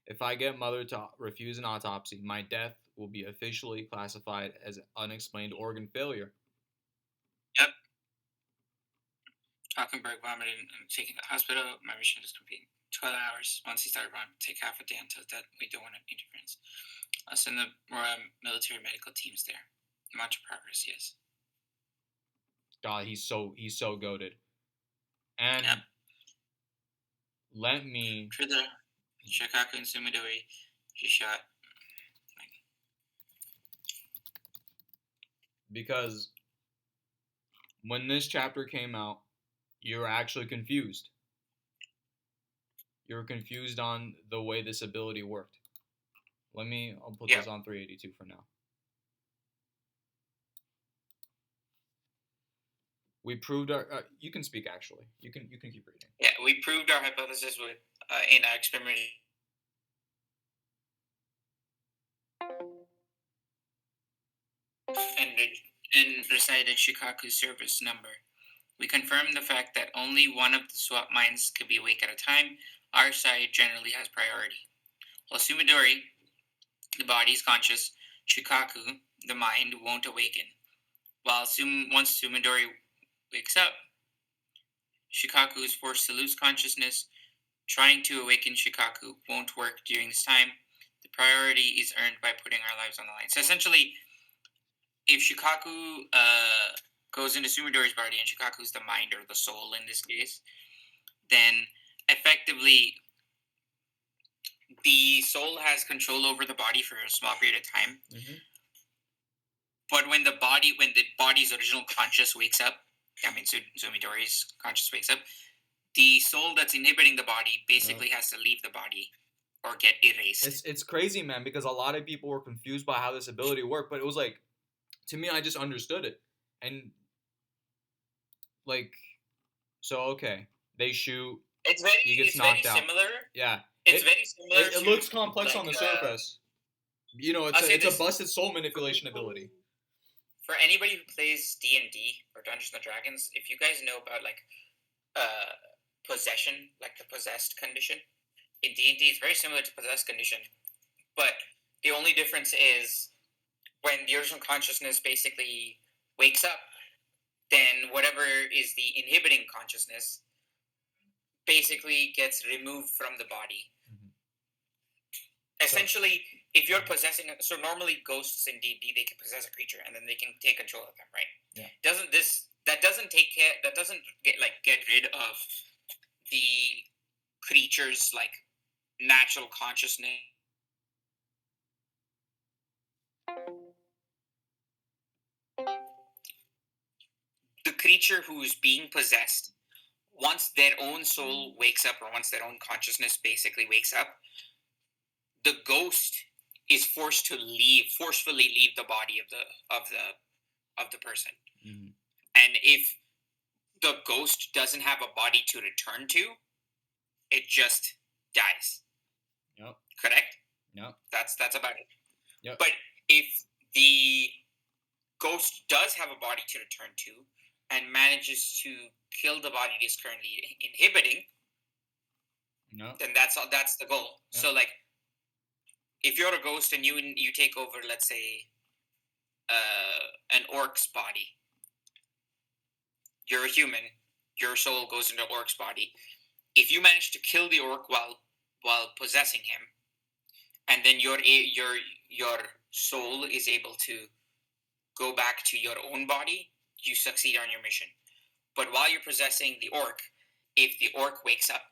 If I get mother to refuse an autopsy, my death will be officially classified as unexplained organ failure. Yep. Hulkenberg vomited and taken to the hospital. My mission is complete. 12 hours. Once he started running, take half a day until that. We don't want interference. I'll send the military medical teams there. Much progress, yes. God, he's so goated. And Yep. let me. For the Shikaku and Sumidori, she shot. Because when this chapter came out, you were actually confused. You were confused on the way this ability worked. I'll put this on 382 for now. We proved our. You can speak actually. You can keep reading. Yeah, we proved our hypothesis with in our experiment. And recited Shikaku's service number. We confirmed the fact that only one of the swap minds could be awake at a time. Our side generally has priority. While Sumidori, the body, is conscious, Shikaku, the mind, won't awaken. While once Sumidori wakes up, Shikaku is forced to lose consciousness. Trying to awaken Shikaku won't work during this time. The priority is earned by putting our lives on the line. So essentially, if Shikaku goes into Sumidori's body, and Shikaku's the mind or the soul in this case, then effectively the soul has control over the body for a small period of time. Mm-hmm. But when the body's original conscious wakes up, Sumidori's conscious wakes up, the soul that's inhibiting the body basically has to leave the body or get erased. It's crazy, man, because a lot of people were confused by how this ability worked, but it was like, to me, I just understood it. And like, so okay, they shoot. He gets knocked out. Similar. Yeah, it's very similar. It looks complex on the surface. It's a busted soul manipulation ability. For anybody who plays D&D or Dungeons and Dragons, if you guys know about possession, like the possessed condition, in D&D it's very similar to possessed condition, but the only difference is when the original consciousness basically wakes up, then whatever is the inhibiting consciousness basically gets removed from the body. Mm-hmm. Essentially, if you're possessing, so normally ghosts in D&D, they can possess a creature and then they can take control of them, right? Yeah. That doesn't get rid of the creature's natural consciousness. The creature who's being possessed, once their own soul wakes up, or once their own consciousness basically wakes up, the ghost is forcefully leave the body of the person. Mm-hmm. And if the ghost doesn't have a body to return to, it just dies. Yep. Correct? Yep. That's about it. Yep. But if the ghost does have a body to return to and manages to kill the body it is currently inhibiting, then that's the goal. Yep. So if you're a ghost and you take over, let's say, an orc's body, you're a human, your soul goes into orc's body. If you manage to kill the orc while possessing him, and then your soul is able to go back to your own body, you succeed on your mission. But while you're possessing the orc, if the orc wakes up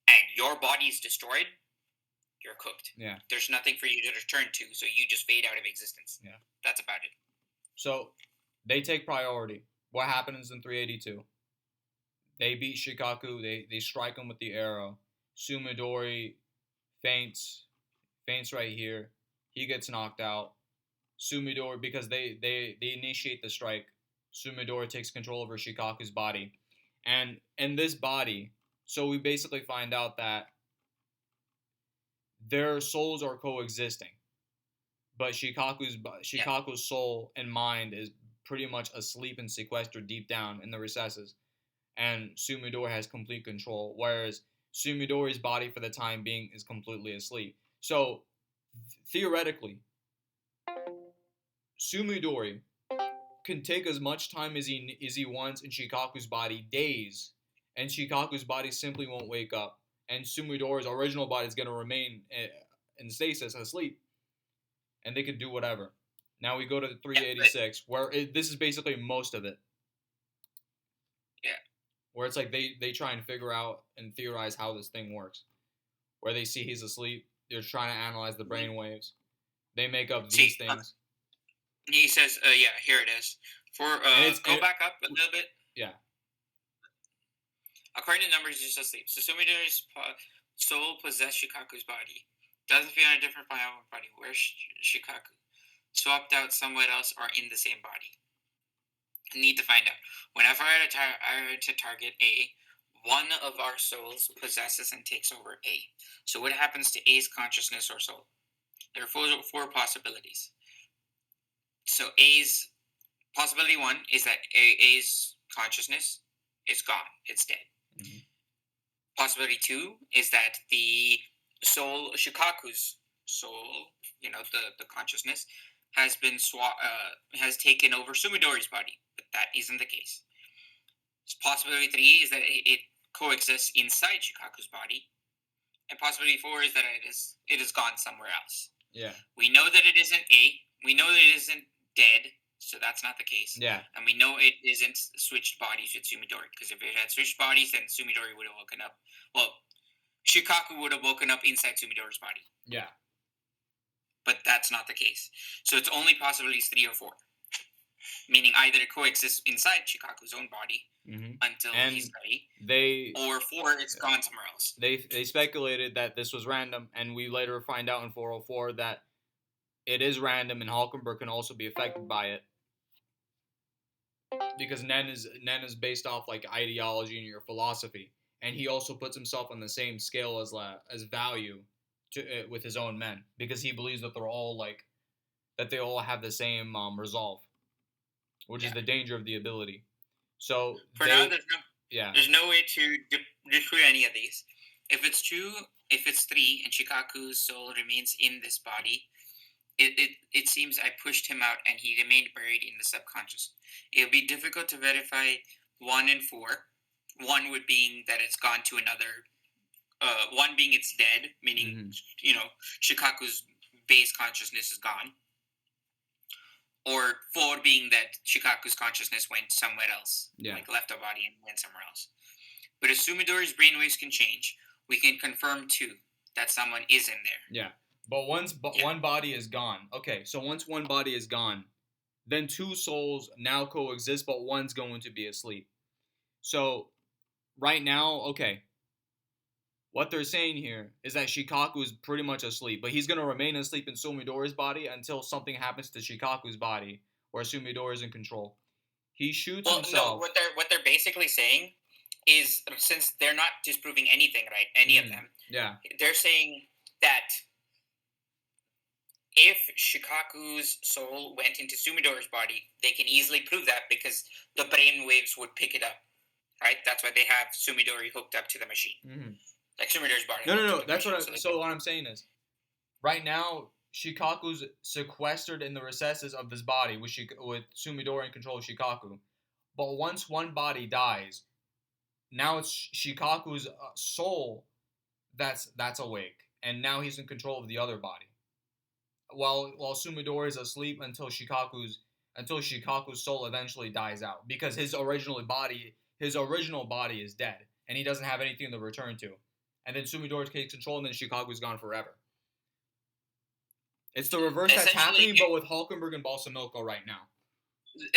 and your body is destroyed, you're cooked. Yeah. There's nothing for you to return to, so you just fade out of existence. Yeah. That's about it. So they take priority. What happens in 382? They beat Shikaku. They strike him with the arrow. Sumidori faints right here. He gets knocked out. Sumidori, because they initiate the strike, Sumidori takes control over Shikaku's body. And in this body, so we basically find out that their souls are coexisting. But Shikaku's soul and mind is pretty much asleep and sequestered deep down in the recesses. And Sumidori has complete control, whereas Sumidori's body for the time being is completely asleep. So, theoretically, Sumidori can take as much time as he wants in Shikaku's body, days, and Shikaku's body simply won't wake up, and Sumidori's original body is going to remain in stasis, asleep, and they could do whatever. Now we go to the 386, where this is basically most of it. Yeah. Where it's like they try and figure out and theorize how this thing works. Where they see he's asleep, they're trying to analyze the brain waves. They make up these things. He says, yeah, here it is. Go back up a little bit. Yeah. According to numbers, he's asleep. So Sumidori's soul possessed Shikaku's body. Doesn't feel in a different body. Where's Shikaku? Swapped out somewhere else or in the same body? I need to find out. Whenever I were to target A, one of our souls possesses and takes over A. So what happens to A's consciousness or soul? There are four possibilities. So A's possibility 1 is that A's consciousness is gone. It's dead. Mm-hmm. Possibility 2 is that the soul, Shikaku's soul, the consciousness, has been has taken over Sumidori's body, but that isn't the case. Possibility 3 is that it coexists inside Shikaku's body, and possibility 4 is that it is gone somewhere else. Yeah. We know that it isn't A. We know that it isn't dead, so that's not the case. Yeah. And we know it isn't switched bodies with Sumidori, because if it had switched bodies, then Sumidori would have woken up. Well, Shikaku would have woken up inside Sumidori's body. Yeah. But that's not the case. So it's only possibilities 3 or 4. Meaning either it coexists inside Shikaku's own body until he's ready, or 4, it's gone somewhere else. They speculated that this was random, and we later find out in 404 that it is random, and Hulkenberg can also be affected by it. Because Nen is based off like ideology and your philosophy, and he also puts himself on the same scale as value with his own men, because he believes that they all have the same resolve, which is the danger of the ability. So for now, there's no way to disprove any of these. If it's true, if it's 3 and Shikaku's soul remains in this body, it seems I pushed him out and he remained buried in the subconscious. It would be difficult to verify 1 and 4. 1 would being that it's gone to another. 1 being it's dead, meaning Shikaku's base consciousness is gone. Or 4 being that Shikaku's consciousness went somewhere else, left the body and went somewhere else. But if Sumidori's brainwaves can change, we can confirm 2 that someone is in there. Yeah. But one body is gone. Okay, so once one body is gone, then 2 souls now coexist, but one's going to be asleep. So right now, okay, what they're saying here is that Shikaku is pretty much asleep, but he's going to remain asleep in Sumidori's body until something happens to Shikaku's body, where Sumidori is in control. He shoots himself. No, what they're basically saying is, since they're not disproving anything, right? Any of them. Yeah. They're saying that if Shikaku's soul went into Sumidori's body, they can easily prove that because the brain waves would pick it up, right? That's why they have Sumidori hooked up to the machine. Mm-hmm. Like Sumidori's body. No. That's what I'm saying is, right now, Shikaku's sequestered in the recesses of his body with Sumidori in control of Shikaku. But once one body dies, now it's Shikaku's soul that's awake, and now he's in control of the other body. While Sumidori is asleep until Shikaku's soul eventually dies out, because his original body is dead, and he doesn't have anything to return to. And then Sumidori takes control, and then Shikaku's gone forever. It's the reverse that's happening, but with Hulkenberg and Balsamilko right now.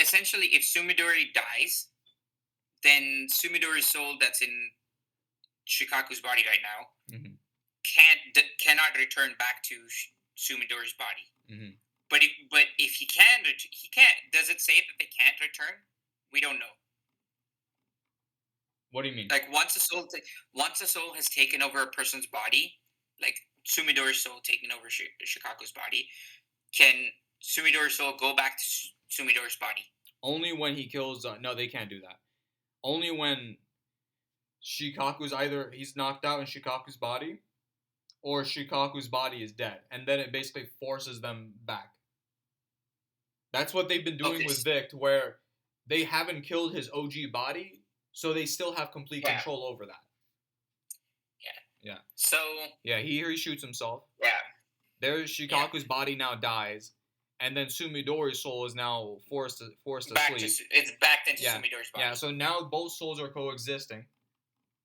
Essentially, if Sumidori dies, then Sumidori's soul that's in Shikaku's body right now cannot return back to Sumidori's body. Mm-hmm. But if he can, he can't. Does it say that they can't return? We don't know. What do you mean? Like once a soul has taken over a person's body, like Sumidori's soul taking over Shikaku's body, can Sumidori's soul go back to Sumidori's body? Only when he kills. No, they can't do that. Only when Shikaku's either he's knocked out in Shikaku's body, or Shikaku's body is dead, and then it basically forces them back. That's what they've been doing with Vict, where they haven't killed his OG body, So they still have complete control over that. Yeah. So. Yeah, he shoots himself. Yeah. There's Shikaku's body now dies, and then Sumidori's soul is now forced to sleep. It's backed into Sumidori's body. Yeah, so now both souls are coexisting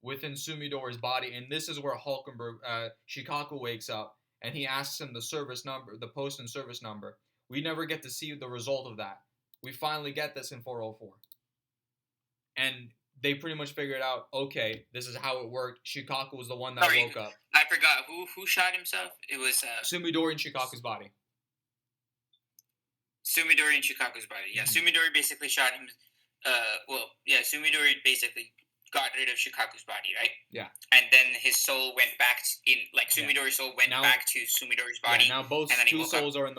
within Sumidori's body, and this is where Shikaku wakes up, and he asks him the service number, the post and service number. We never get to see the result of that. We finally get this in 404. And they pretty much figured out, okay, this is how it worked. Shikaku was the one that woke up. I forgot. Who shot himself? It was... Sumidori in Shikaku's body. Sumidori in Shikaku's body. Yeah, Sumidori basically shot him... Sumidori basically got rid of Shikaku's body, right? Yeah. And then his soul went back in... Sumidori's soul went back to Sumidori's body. Yeah, now both two souls are in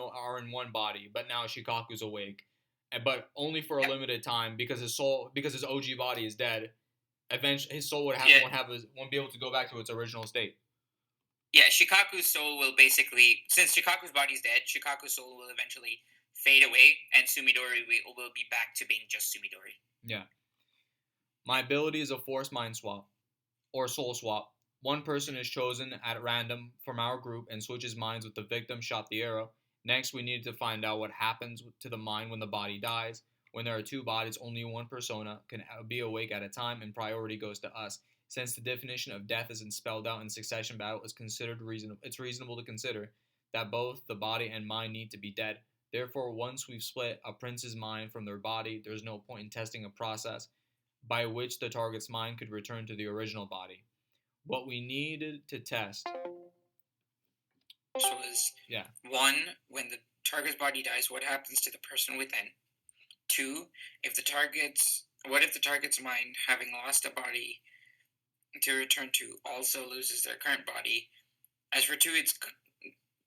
one body, but now Shikaku's awake. But only for a limited time because his OG body is dead. Eventually, his soul won't be able to go back to its original state. Yeah, Shikaku's soul will basically, since Shikaku's body is dead, Shikaku's soul will eventually fade away, and Sumidori will be back to being just Sumidori. Yeah. My ability is a forced mind swap, or soul swap. One person is chosen at random from our group and switches minds with the victim shot the arrow. Next, we need to find out what happens to the mind when the body dies. When there are two bodies, only one persona can be awake at a time, and priority goes to us. Since the definition of death isn't spelled out in succession battle, it's reasonable to consider that both the body and mind need to be dead. Therefore, once we've split a prince's mind from their body, there's no point in testing a process by which the target's mind could return to the original body. What we needed to test... was 1, when the target's body dies, what happens to the person within? 2, what if the target's mind, having lost a body to return to, also loses their current body? As for 2, it's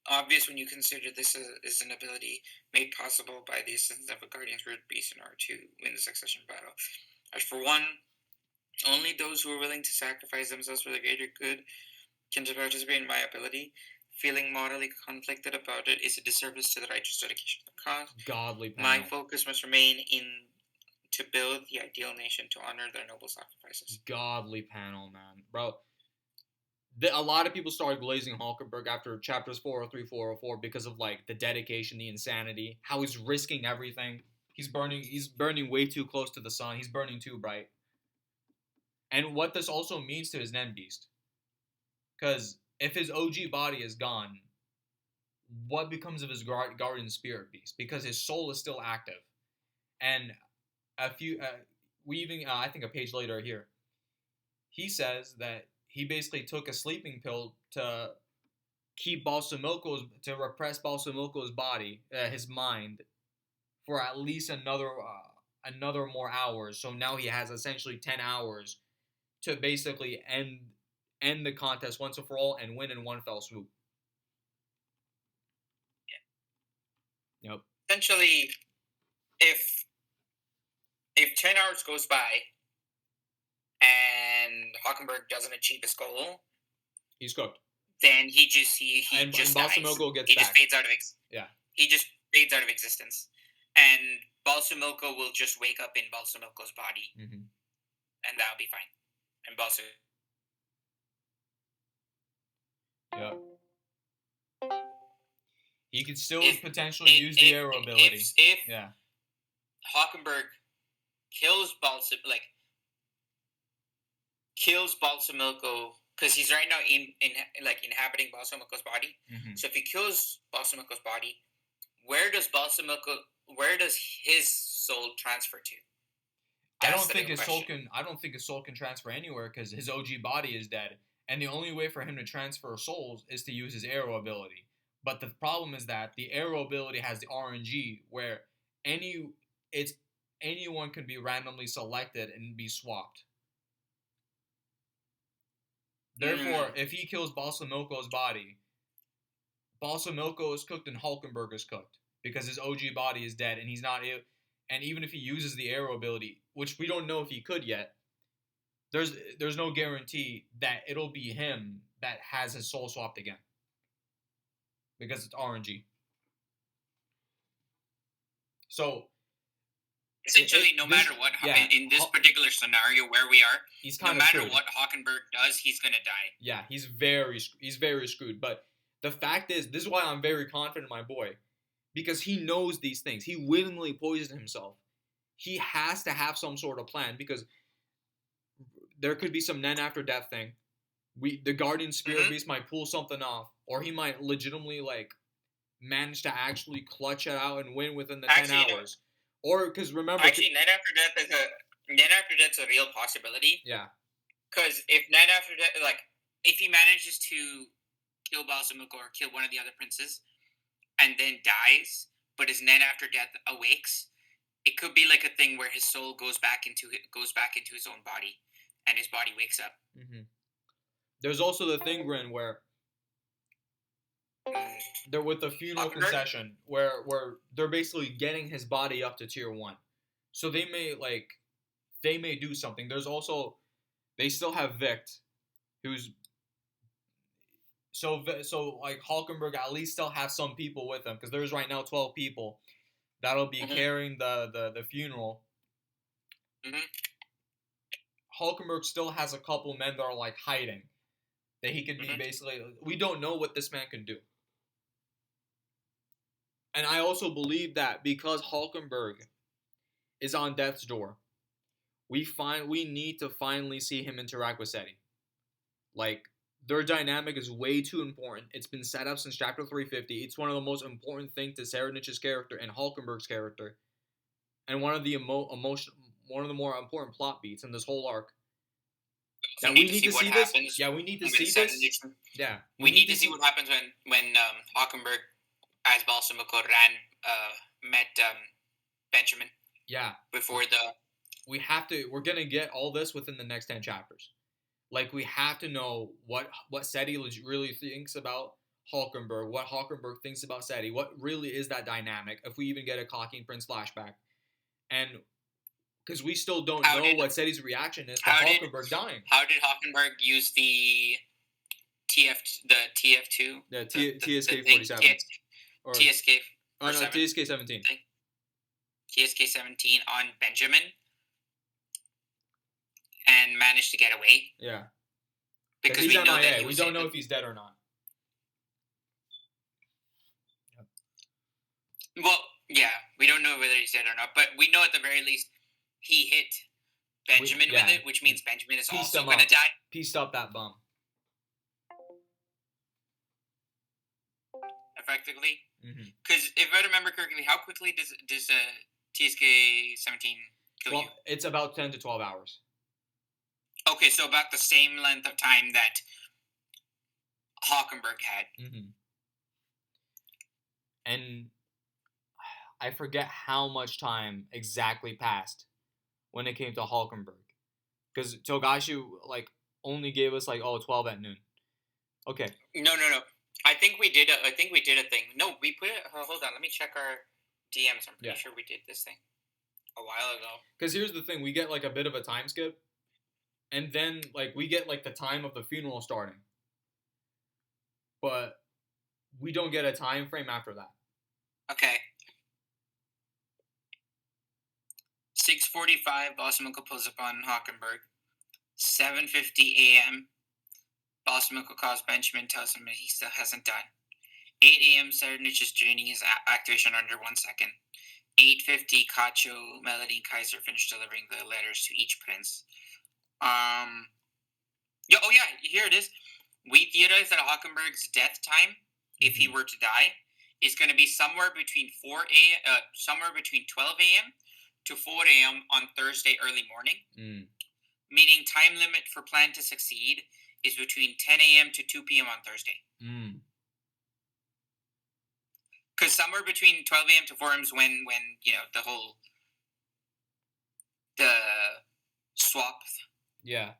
obvious when you consider this is an ability made possible by the assistance of a guardian's root beast in order to win the succession battle. As for 1, only those who are willing to sacrifice themselves for the greater good can participate in my ability. Feeling morally conflicted about it is a disservice to the righteous dedication of the cause. Godly panel. My focus must remain to build the ideal nation to honor their noble sacrifices. Godly panel, man. Bro, a lot of people started glazing Hulkenberg after chapters 403, 404 because of, the dedication, the insanity, how he's risking everything. He's burning way too close to the sun. He's burning too bright. And what this also means to his Nen Beast. Because... if his OG body is gone, what becomes of his guardian spirit beast? Because his soul is still active. And I think a page later here, he says that he basically took a sleeping pill to repress Balsamilko's body, his mind, for at least another more hours. So now he has essentially 10 hours to basically end the contest once and for all and win in one fell swoop. Yeah. Yep. Essentially, if 10 hours goes by and Hulkenberg doesn't achieve his goal, he's cooked. Then he just and dies. Balsamilko gets he back. just fades out of He just fades out of existence, and Balsamilko will just wake up in Balsamilko's body, and that'll be fine. And Yep. He could still potentially use the arrow ability. If Hulkenberg kills Balsamilko, because he's right now inhabiting Balsamilko's body. So if he kills Balsamilko's body, where does his soul transfer to? I don't think his soul can transfer anywhere because his OG body is dead. And the only way for him to transfer souls is to use his arrow ability. But the problem is that the arrow ability has the RNG where anyone can be randomly selected and be swapped. Therefore, if he kills Balsamilko's body, Balsamilko is cooked and Hulkenberg is cooked because his OG body is dead and he's not. And even if he uses the arrow ability, which we don't know if he could yet, there's no guarantee that it'll be him that has his soul swapped again. Because it's RNG. So, Essentially, no matter what, in this particular scenario where we are, he's no kind of matter screwed. what Hockenberg does, he's gonna die. Yeah, he's very screwed. But the fact is, this is why I'm very confident in my boy, because he knows these things. He willingly poisoned himself. He has to have some sort of plan, because there could be some Nen after death thing. The Guardian Spirit Beast might pull something off, or he might legitimately like manage to actually clutch it out and win within the 10 hours. Or because remember, actually, Nen after death's a real possibility. Yeah. Because if Nen after death, like if he manages to kill Balsamico or kill one of the other princes, and then dies, but his Nen after death awakes, it could be like a thing where his soul goes back into his own body, and his body wakes up. Mm-hmm. There's also the thing, Grin, where they're with the funeral concession, where they're basically getting his body up to tier 1. So they may do something. There's also, they still have Vict, who's so like Hulkenberg at least still have some people with him, because there's right now 12 people that'll be carrying the funeral. Hulkenberg still has a couple men that are like hiding, that he could be basically. We don't know what this man can do. And I also believe that because Hulkenberg is on death's door, we need to finally see him interact with Seti. Like, their dynamic is way too important. It's been set up since chapter 350. It's one of the most important things to Serenich's character and Hulkenberg's character, and one of the more important plot beats in this whole arc. That we need to see this. Yeah, we need to see this. Yeah, we need to see what happens when Hockenberg, as Balsamico, met Benjamin. Yeah. Before we're gonna get all this within the next 10 chapters. Like, we have to know what Seti really thinks about Hulkenberg, what Hulkenberg thinks about Seti, what really is that dynamic, if we even get a Cocking Prince flashback. And because we still don't know what Seti's reaction is to Hulkenberg dying. How did Hulkenberg use the TF2? The TSK 47. TSK. Oh, no, TSK 17. TSK 17 on Benjamin. And managed to get away. Yeah. Because we know that we don't know if he's dead or not. Well, yeah, we don't know whether he's dead or not, but we know at the very least he hit Benjamin with it, which means Benjamin is also going to die. Pieced up that bum. Effectively. Because if I remember correctly, how quickly does TSK 17 kill you? It's about 10 to 12 hours. Okay, so about the same length of time that Hockenberg had. And I forget how much time exactly passed when it came to Hulkenberg. Because Togashi, only gave us, 12 at noon. Okay. No. I think we did a thing. No, we put it... hold on, let me check our DMs. I'm pretty sure we did this thing a while ago. Because here's the thing. We get, a bit of a time skip. And then, we get, the time of the funeral starting. But we don't get a time frame after that. Okay. 6:45, Balsamico pulls up on Hockenberg. 7:50 a.m., Balsamico calls Benjamin, tells him that he still hasn't done. 8 a.m., Serenich is draining his activation under 1 second. 8:50, Cacho, Melody, and Kaiser finish delivering the letters to each prince. Here it is. We theorize that Hockenberg's death time, if he were to die, is going to be somewhere between 12 a.m. to 4 a.m. on Thursday early morning. Meaning time limit for plan to succeed is between 10 a.m. to 2 p.m. on Thursday. Because somewhere between 12 a.m. to 4 a.m. is when the swap. Yeah.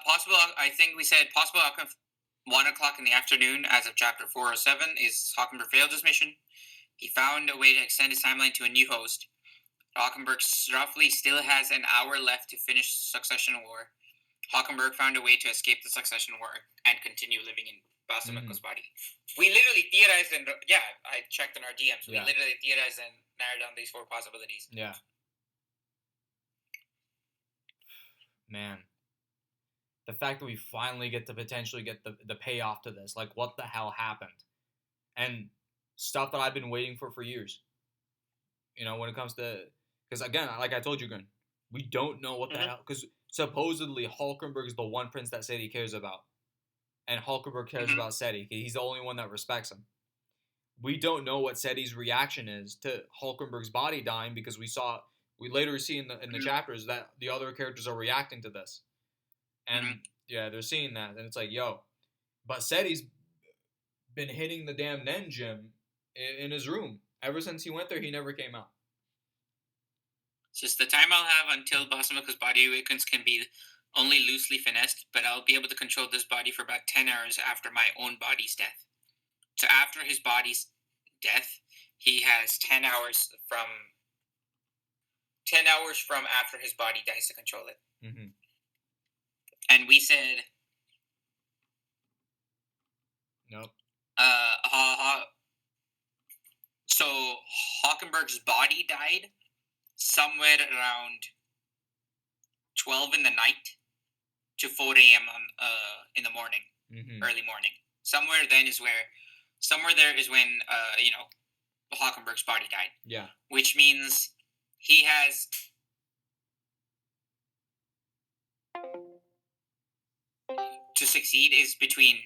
Possible. I think we said possible outcome 1 o'clock in the afternoon as of chapter 407 is Hockenberg failed his mission. He found a way to extend his timeline to a new host. Hockenberg roughly still has an hour left to finish Succession War. Hockenberg found a way to escape the Succession War and continue living in Balsamico's body. We literally theorized and I checked in our DMs. We Yeah. literally theorized and narrowed down these 4 possibilities. Yeah. Man. The fact that we finally get to potentially get the payoff to this. Like, what the hell happened? And stuff that I've been waiting for years. You know, when it comes to... Because, again, like I told you, Grin, we don't know what the hell... Because supposedly Hulkenberg is the one prince that Sadie cares about. And Hulkenberg cares about Sadie. He's the only one that respects him. We don't know what Sadie's reaction is to Hulkenberg's body dying because we later see in the chapters that the other characters are reacting to this. And, yeah, they're seeing that. And it's like, yo. But Sadie's been hitting the damn Nen gym in his room. Ever since he went there, he never came out. It's just the time I'll have until Basamaka's body awakens can be only loosely finessed, but I'll be able to control this body for about 10 hours after my own body's death. So after his body's death, he has 10 hours from after his body dies to control it. Mm-hmm. And we said... Nope. So Hockenberg's body died somewhere around 12 in the night to 4 a.m. in the morning, early morning. Somewhere there is when Hockenberg's body died. Yeah. Which means he has to succeed is between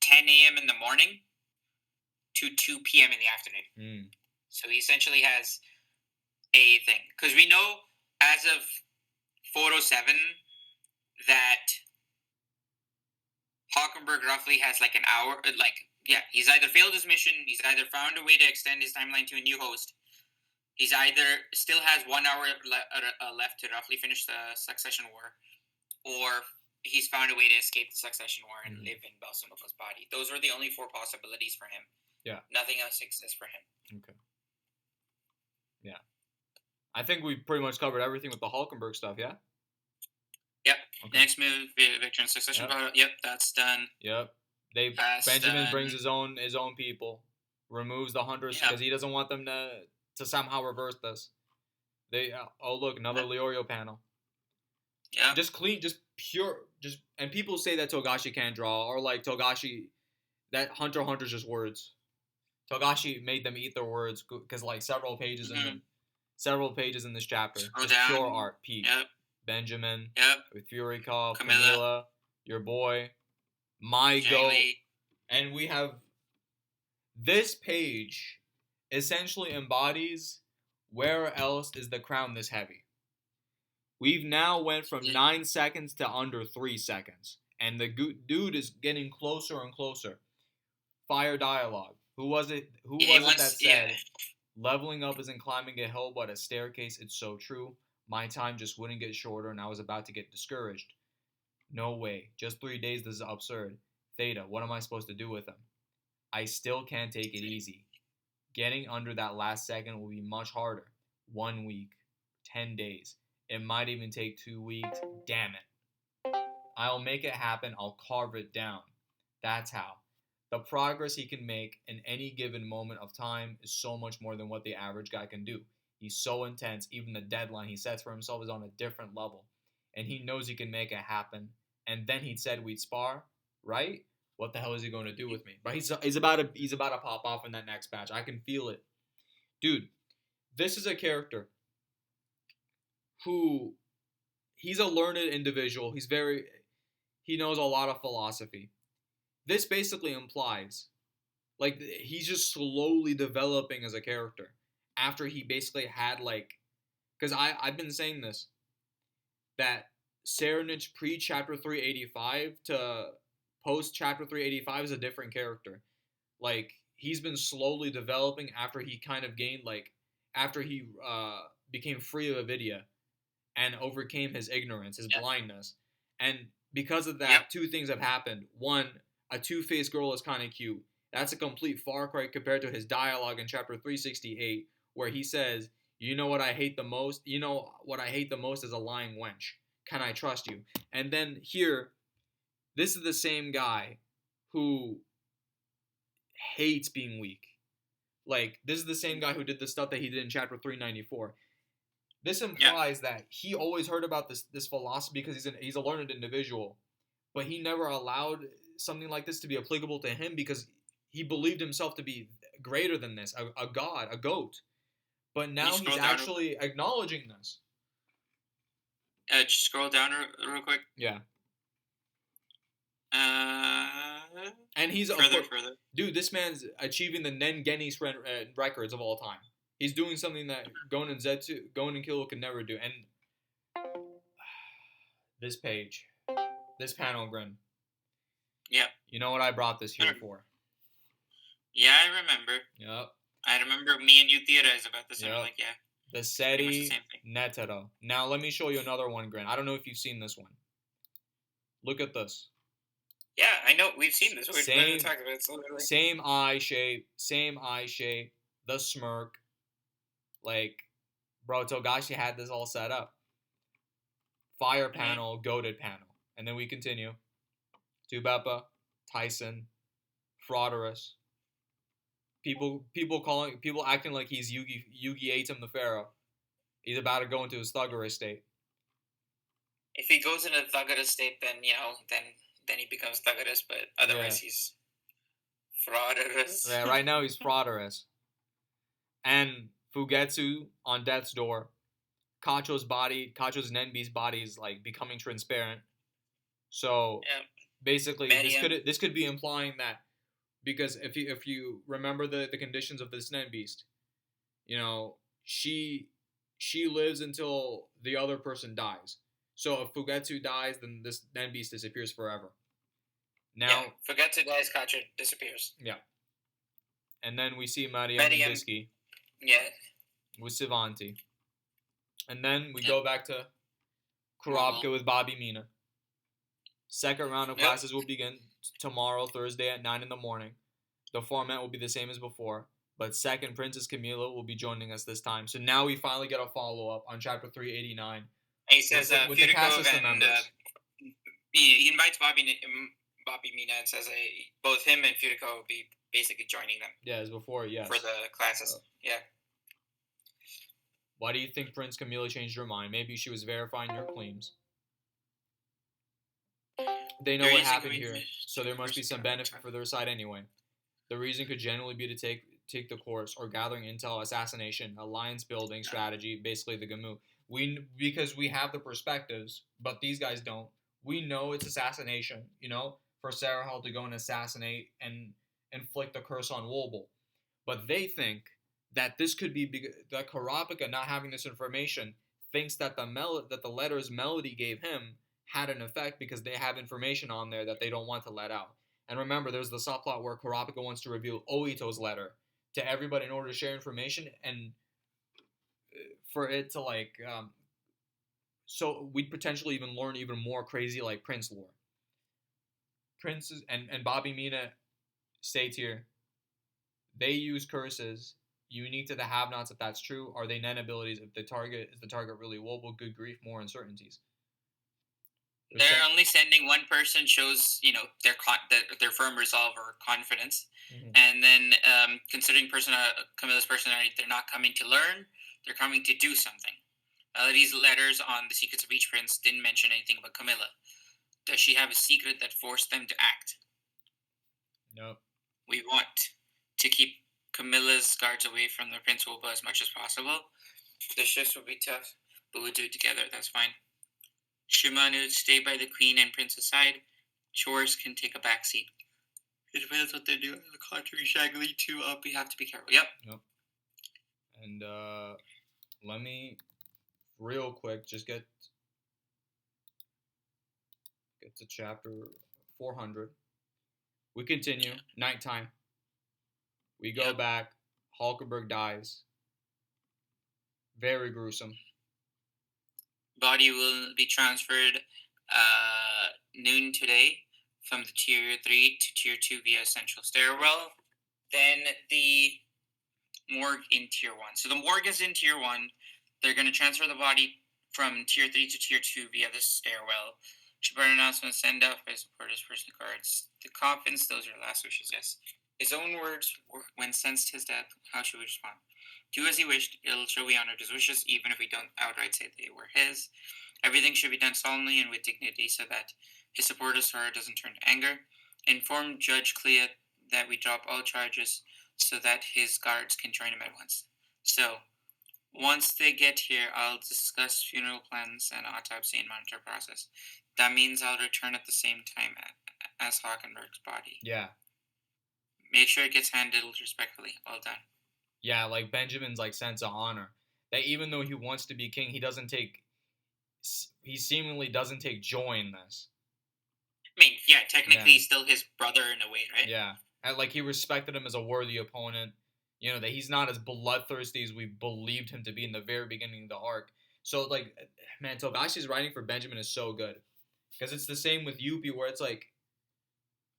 10 a.m. in the morning to 2 p.m. in the afternoon. So he essentially has a thing. Because we know as of 407 that Hockenberg roughly has like an hour, he's either failed his mission, he's either found a way to extend his timeline to a new host, he's either still has 1 hour left to roughly finish the Succession War, or he's found a way to escape the Succession War and live in Balsamoko's body. Those are the only 4 possibilities for him. Yeah. Nothing else exists for him. Okay. Yeah. I think we pretty much covered everything with the Hulkenberg stuff, yeah? Yep. Okay. Next move, Victor and Succession Battle. Yep, that's done. Yep. Benjamin brings his own people, removes the hunters because he doesn't want them to somehow reverse this. Look, another Leorio panel. Yeah. Just clean, just pure, and people say that Togashi can't draw, or like Togashi, that Hunter x Hunter's just words. Togashi made them eat their words because like several pages in this chapter, just pure art. Pete, Benjamin, with Furikov, Camilla, your boy, Go, and we have this page essentially embodies where else is the crown this heavy. We've now went from 9 seconds to under 3 seconds, and the dude is getting closer and closer. Fire dialogue. Who was it that said, leveling up isn't climbing a hill but a staircase? It's so true. My time just wouldn't get shorter and I was about to get discouraged. No way. Just 3 days, this is absurd. Theta, what am I supposed to do with him? I still can't take it easy. Getting under that last second will be much harder. 1 week. 10 days. It might even take 2 weeks. Damn it. I'll make it happen. I'll carve it down. That's how. The progress he can make in any given moment of time is so much more than what the average guy can do. He's so intense, even the deadline he sets for himself is on a different level. And he knows he can make it happen. And then he said we'd spar, right? What the hell is he going to do with me? But he's about to pop off in that next batch. I can feel it. Dude, this is a character who, he's a learned individual. He knows a lot of philosophy. This basically implies, like, he's just slowly developing as a character after he basically had, like, because I've been saying this, that Serenich pre-Chapter 385 to post-Chapter 385 is a different character. Like, he's been slowly developing after he kind of gained, like, after he became free of Avidia and overcame his ignorance, his blindness. And because of that, 2 things have happened. One, a two-faced girl is kind of cute. That's a complete far cry compared to his dialogue in Chapter 368, where he says, you know what I hate the most? You know what I hate the most is a lying wench. Can I trust you? And then here, this is the same guy who hates being weak. Like, this is the same guy who did the stuff that he did in chapter 394. This implies that he always heard about this philosophy because he's a learned individual, but he never allowed something like this to be applicable to him because he believed himself to be greater than this, a god, a goat. But now he's actually acknowledging this. Just scroll down real quick. Yeah. And he's further. Dude, this man's achieving the Nen Guinness records of all time. He's doing something that Gon and Killua could never do. And this page, this panel, Grin. Yeah. You know what I brought this here for? Yeah, I remember. Yep. I remember me and you theorized about this. Yep. And I'm like, yeah. The Seti Netero. Now let me show you another one, Grin. I don't know if you've seen this one. Look at this. Yeah, I know. We've seen this. We're same, talking about it. Same eye shape. The smirk. Like, bro, Togashi had this all set up. Fire panel, goaded panel. And then we continue. Tubeppa, Tyson, Fraudorus. People acting like he's Yugi Atem the Pharaoh. He's about to go into his thuggerous state. If he goes into thuggerous state, then then he becomes thuggerous, but otherwise he's Fraudorus. Yeah, right now he's Fraudorus. And Fugetsu on death's door. Kacho's Nenbi's body is like becoming transparent. So basically, this could be implying that, because if you remember the conditions of this Nen Beast, you know, she lives until the other person dies. So if Fugetsu dies, then this Nen Beast disappears forever. Now, Fugetsu dies, Kacho disappears. Yeah. And then we see Mariam and Bisky. Yeah. With Sivanti. And then we go back to Kurapika with Bobby Mina. Second round of classes will begin tomorrow, Thursday at 9 in the morning. The format will be the same as before, but second Princess Camila will be joining us this time. So now we finally get a follow-up on chapter 389. He says with the cast system members. He invites Bobby Mina and says both him and Furiko will be basically joining them. Yeah, as before, yes. For the classes, yeah. Why do you think Prince Camila changed her mind? Maybe she was verifying your claims. They know what happened here, so there must be some benefit for their side anyway. The reason could generally be to take the course or gathering intel, assassination, alliance building strategy, basically the Gamu. Because we have the perspectives, but these guys don't. We know it's assassination, you know, for Sarahel to go and assassinate and inflict the curse on Wobble. But they think that this could be that Kurapika, not having this information, thinks that the letters Melody gave him had an effect because they have information on there that they don't want to let out. And remember, there's the subplot where Kurapika wants to reveal Oito's letter to everybody in order to share information and for it to so we'd potentially even learn even more crazy like Prince lore. Princes and Bobby Mina states here, they use curses unique to the have-nots if that's true. Are they Nen abilities if the target really Wobble? Good grief, more uncertainties. They're only sending one person shows, you know, their firm resolve or confidence. Mm-hmm. And then considering Camilla's personality, they're not coming to learn, they're coming to do something. These letters on the secrets of each prince didn't mention anything about Camilla. Does she have a secret that forced them to act? No. We want to keep Camilla's guards away from the Prince Wobble as much as possible. The shifts will be tough, but we'll do it together. That's fine. Shimano, stay by the queen and prince's side. Chores can take a backseat. It depends what they're doing. On the contrary, Shagley too up. We have to be careful. Yep. And let me real quick just get to chapter 400. We continue. Nighttime. We go back. Hulkenberg dies. Very gruesome. Body will be transferred noon today from the Tier 3 to Tier 2 via central stairwell. Then the morgue in Tier 1. So the morgue is in Tier 1. They're going to transfer the body from Tier 3 to Tier 2 via the stairwell. Shibata announcement, send up by supporters, personal cards. The coffins, those are last wishes, yes. His own words were, when sensed his death, how should we respond? Do as he wished, it'll show we honored his wishes, even if we don't outright say they were his. Everything should be done solemnly and with dignity so that his supporters' sorrow doesn't turn to anger. Inform Judge Clea that we drop all charges so that his guards can join him at once. So, once they get here, I'll discuss funeral plans and autopsy and monitor process. That means I'll return at the same time as Hockenberg's body. Yeah. Make sure it gets handled respectfully. All done. Yeah, like Benjamin's like sense of honor. That even though he wants to be king, he seemingly doesn't take joy in this. I mean, yeah, technically he's still his brother in a way, right? Yeah. And like he respected him as a worthy opponent. You know, that he's not as bloodthirsty as we believed him to be in the very beginning of the arc. So like, man, Togashi's writing for Benjamin is so good. Because it's the same with Yuppie where it's like,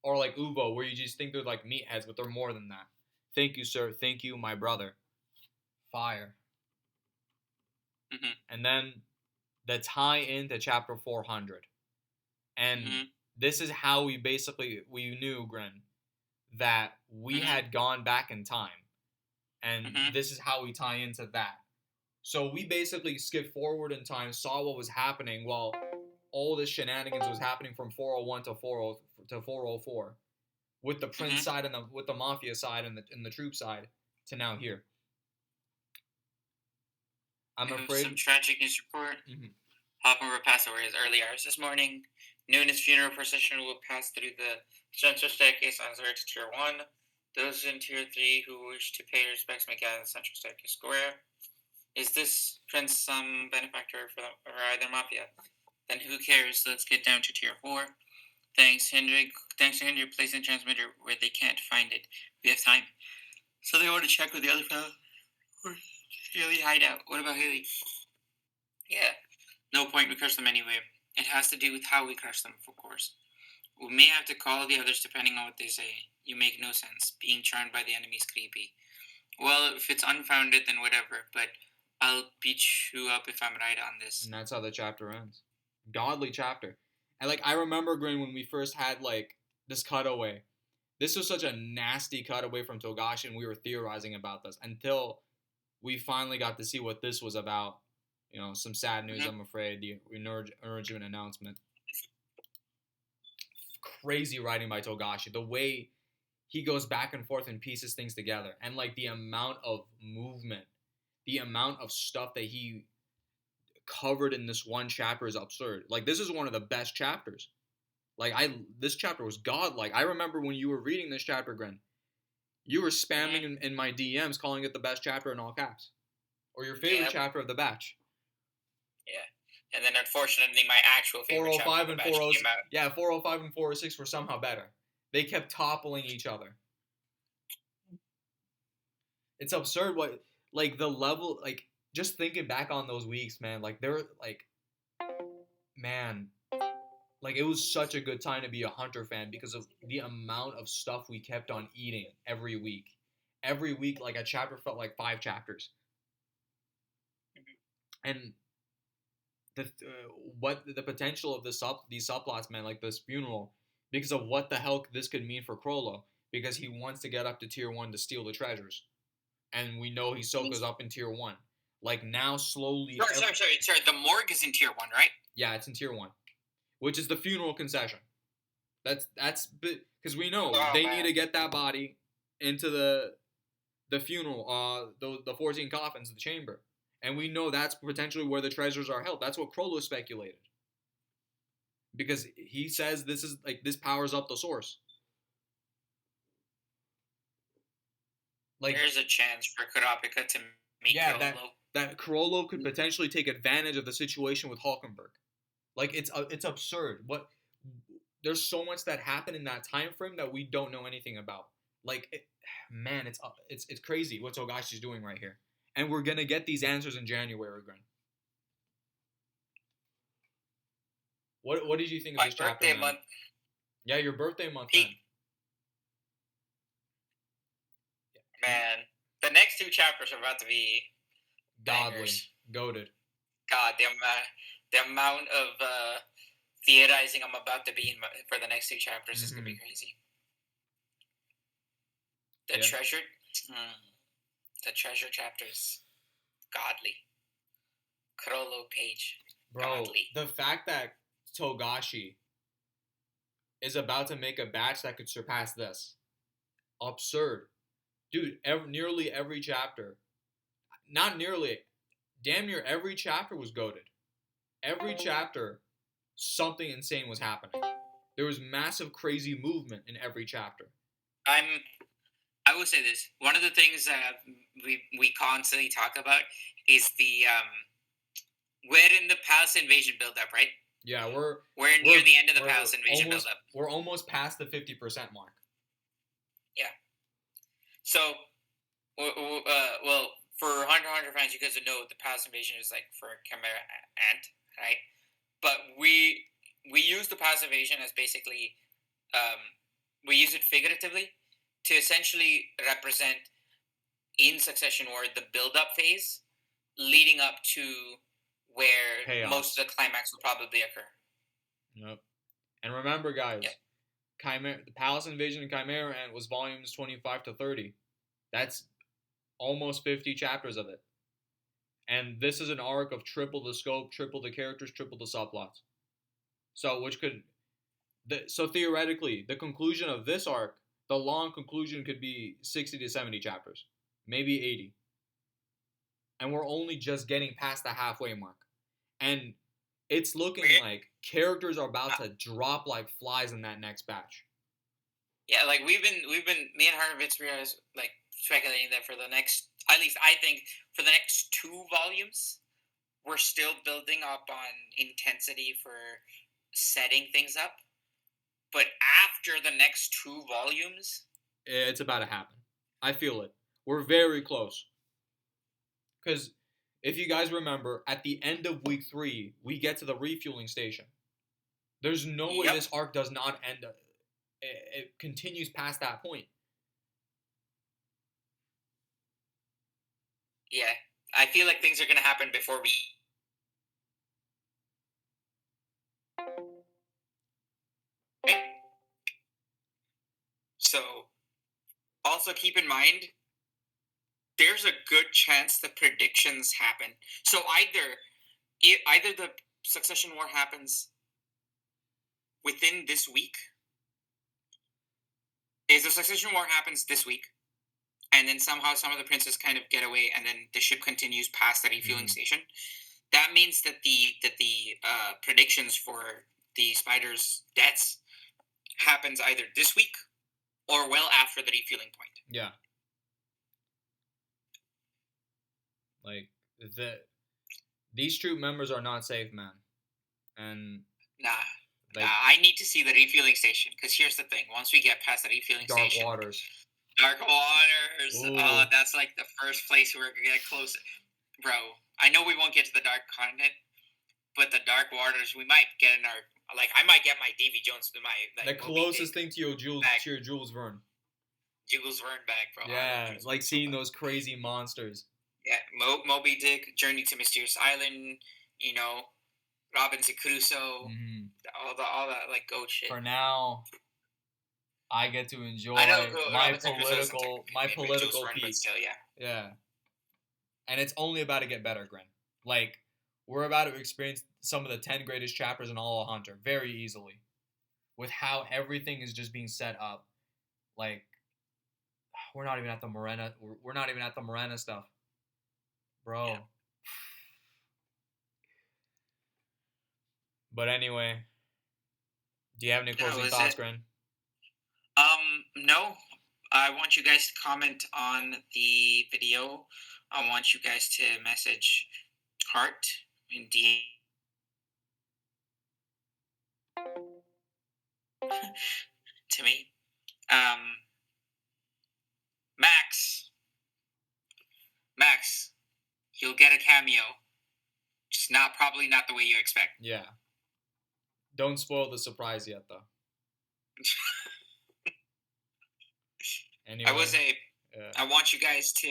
or like Uvo where you just think they're like meatheads, but they're more than that. Thank you, sir. Thank you, my brother. Fire. Mm-hmm. And then the tie into chapter 400. And this is how we knew, Grin, that we had gone back in time. And this is how we tie into that. So we basically skipped forward in time, saw what was happening while all this shenanigans was happening from 401 to 404. With the prince side and with the mafia side and the troop side to now here. I'm afraid. Some tragic news report. Hockenberg passed away his early hours this morning. Noon, his funeral procession will pass through the central staircase on its way to Tier 1. Those in Tier 3 who wish to pay respects may gather in the central staircase square. Is this prince some benefactor for either mafia? Then who cares? Let's get down to Tier 4. Thanks, Hendrik. Thanks to Hendrik placing the transmitter where they can't find it. We have time. So they want to check with the other fellow. Haley hideout. What about Haley? Yeah. No point, we crush them anyway. It has to do with how we crush them, of course. We may have to call the others depending on what they say. You make no sense. Being charmed by the enemy is creepy. Well, if it's unfounded, then whatever. But I'll beat you up if I'm right on this. And that's how the chapter ends. Godly chapter. And like I remember, Grin, when we first had like this cutaway. This was such a nasty cutaway from Togashi, and we were theorizing about this until we finally got to see what this was about. You know, some sad news, I'm afraid. The urgent announcement. Crazy writing by Togashi. The way he goes back and forth and pieces things together. And, like, the amount of movement, the amount of stuff that he covered in this one chapter is absurd. Like, this is one of the best chapters. Like, this chapter was godlike. I remember when you were reading this chapter, Grin, you were spamming in my DMs calling it the best chapter in all caps. Or your favorite chapter of the batch. Yeah. And then, unfortunately, my actual favorite chapter of the batch came out. Yeah, 405 and 406 were somehow better. They kept toppling each other. It's absurd what, like, the level, like, just thinking back on those weeks, man, like, they're, like, man, like, it was such a good time to be a Hunter fan because of the amount of stuff we kept on eating every week. Every week, like, a chapter felt like 5 chapters. And the potential of these subplots, man, like this funeral, because of what the hell this could mean for Crollo, because he wants to get up to Tier 1 to steal the treasures. And we know Hisoka's up in Tier 1. Like, now, slowly... Sorry. The morgue is in Tier 1, right? Yeah, it's in Tier 1. Which is the funeral concession. That's... Because we know they need to get that body into the funeral, the 14 coffins, the chamber. And we know that's potentially where the treasures are held. That's what Crollo speculated. Because he says this powers up the source. Like, there's a chance for Kurapika to meet Crollo. That Crollo could potentially take advantage of the situation with Hockenberg. Like, it's absurd. There's so much that happened in that time frame that we don't know anything about. Like, it's crazy what Togashi's doing right here. And we're going to get these answers in January, Grin. What did you think of this chapter? My birthday month. Yeah, your birthday month, man. Man, the next 2 chapters are about to be godly, goated. God, the amount of theorizing I'm about to be in for the next 2 chapters is going to be crazy. The Yeah. treasure, the treasure chapters, godly. Crollo page, Bro, godly. the fact that Togashi is about to make a batch that could surpass this. Absurd. Dude, nearly every chapter, not nearly, damn near every chapter was goated. Every chapter, something insane was happening. There was massive, crazy movement in every chapter. I will say this. One of the things that we constantly talk about is the we're in the Palace Invasion build-up, right? Yeah, we're near the end of the Palace Invasion build-up. We're almost past the 50% mark. Yeah. So, well, for Hunter x Hunter fans, you guys know the Palace Invasion is like for Chimera Ant, right? But we use the Palace Invasion as basically, we use it figuratively to essentially represent in Succession War the build-up phase leading up to where Chaos. most of the climax will probably occur. Yep. And remember, guys, Yep. The Palace Invasion and Chimera Ant was volumes 25 to 30. That's almost 50 chapters of it. And this is an arc of triple the scope, triple the characters, triple the subplots. So, so theoretically, the conclusion of this arc, the long conclusion could be 60 to 70 chapters, maybe 80. And we're only just getting past the halfway mark. And it's looking like characters are about to drop like flies in that next batch. Yeah, like we've been me and Harvitz are like speculating that for the next, at least I think for the next 2 volumes, we're still building up on intensity for setting things up. But after the next 2 volumes, it's about to happen. I feel it. We're very close. Because if you guys remember, at the end of week 3, we get to the refueling station. There's no way this arc does not end. It continues past that point. Yeah, I feel like things are going to happen before we... So, also keep in mind, there's a good chance the predictions happen. So either the Succession War happens within this week. Is the Succession War happens this week, and then somehow some of the princes kind of get away, and then the ship continues past the refueling station. That means that the predictions for the Spiders' deaths happens either this week or well after the refueling point. Yeah. Like these troop members are not safe, man. And nah, I need to see the refueling station, because here's the thing: once we get past the refueling station, Dark Waters. Ooh. Oh, that's like the first place we're gonna get close, bro. I know we won't get to the Dark Continent, but the Dark Waters, we might get in our, like, I might get my Davy Jones, the closest thing to your Jules Verne. Jules Verne bag, bro. Yeah, like seeing those crazy monsters. Yeah, Moby Dick, Journey to Mysterious Island, you know, Robinson Crusoe, all that like goat shit. For now, I get to enjoy my political peak. Still, yeah. And it's only about to get better, Grin. Like, we're about to experience some of the 10 greatest chapters in all of Hunter very easily, with how everything is just being set up. Like, we're not even at the Morena. We're not even at the Morena stuff, bro. Yeah. But anyway, do you have any closing thoughts, Grin? No. I want you guys to comment on the video. I want you guys to message Heart in DM to me. Max, you'll get a cameo. Just probably not the way you expect. Yeah. Don't spoil the surprise yet, though. Anyway, I want you guys to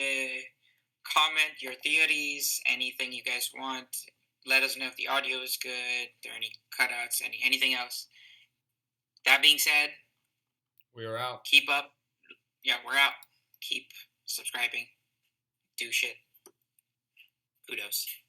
comment your theories, anything you guys want. Let us know if the audio is good, if there are any cutouts, anything else. That being said, we are out. Keep up. Yeah, we're out. keep subscribing. Do shit. Kudos.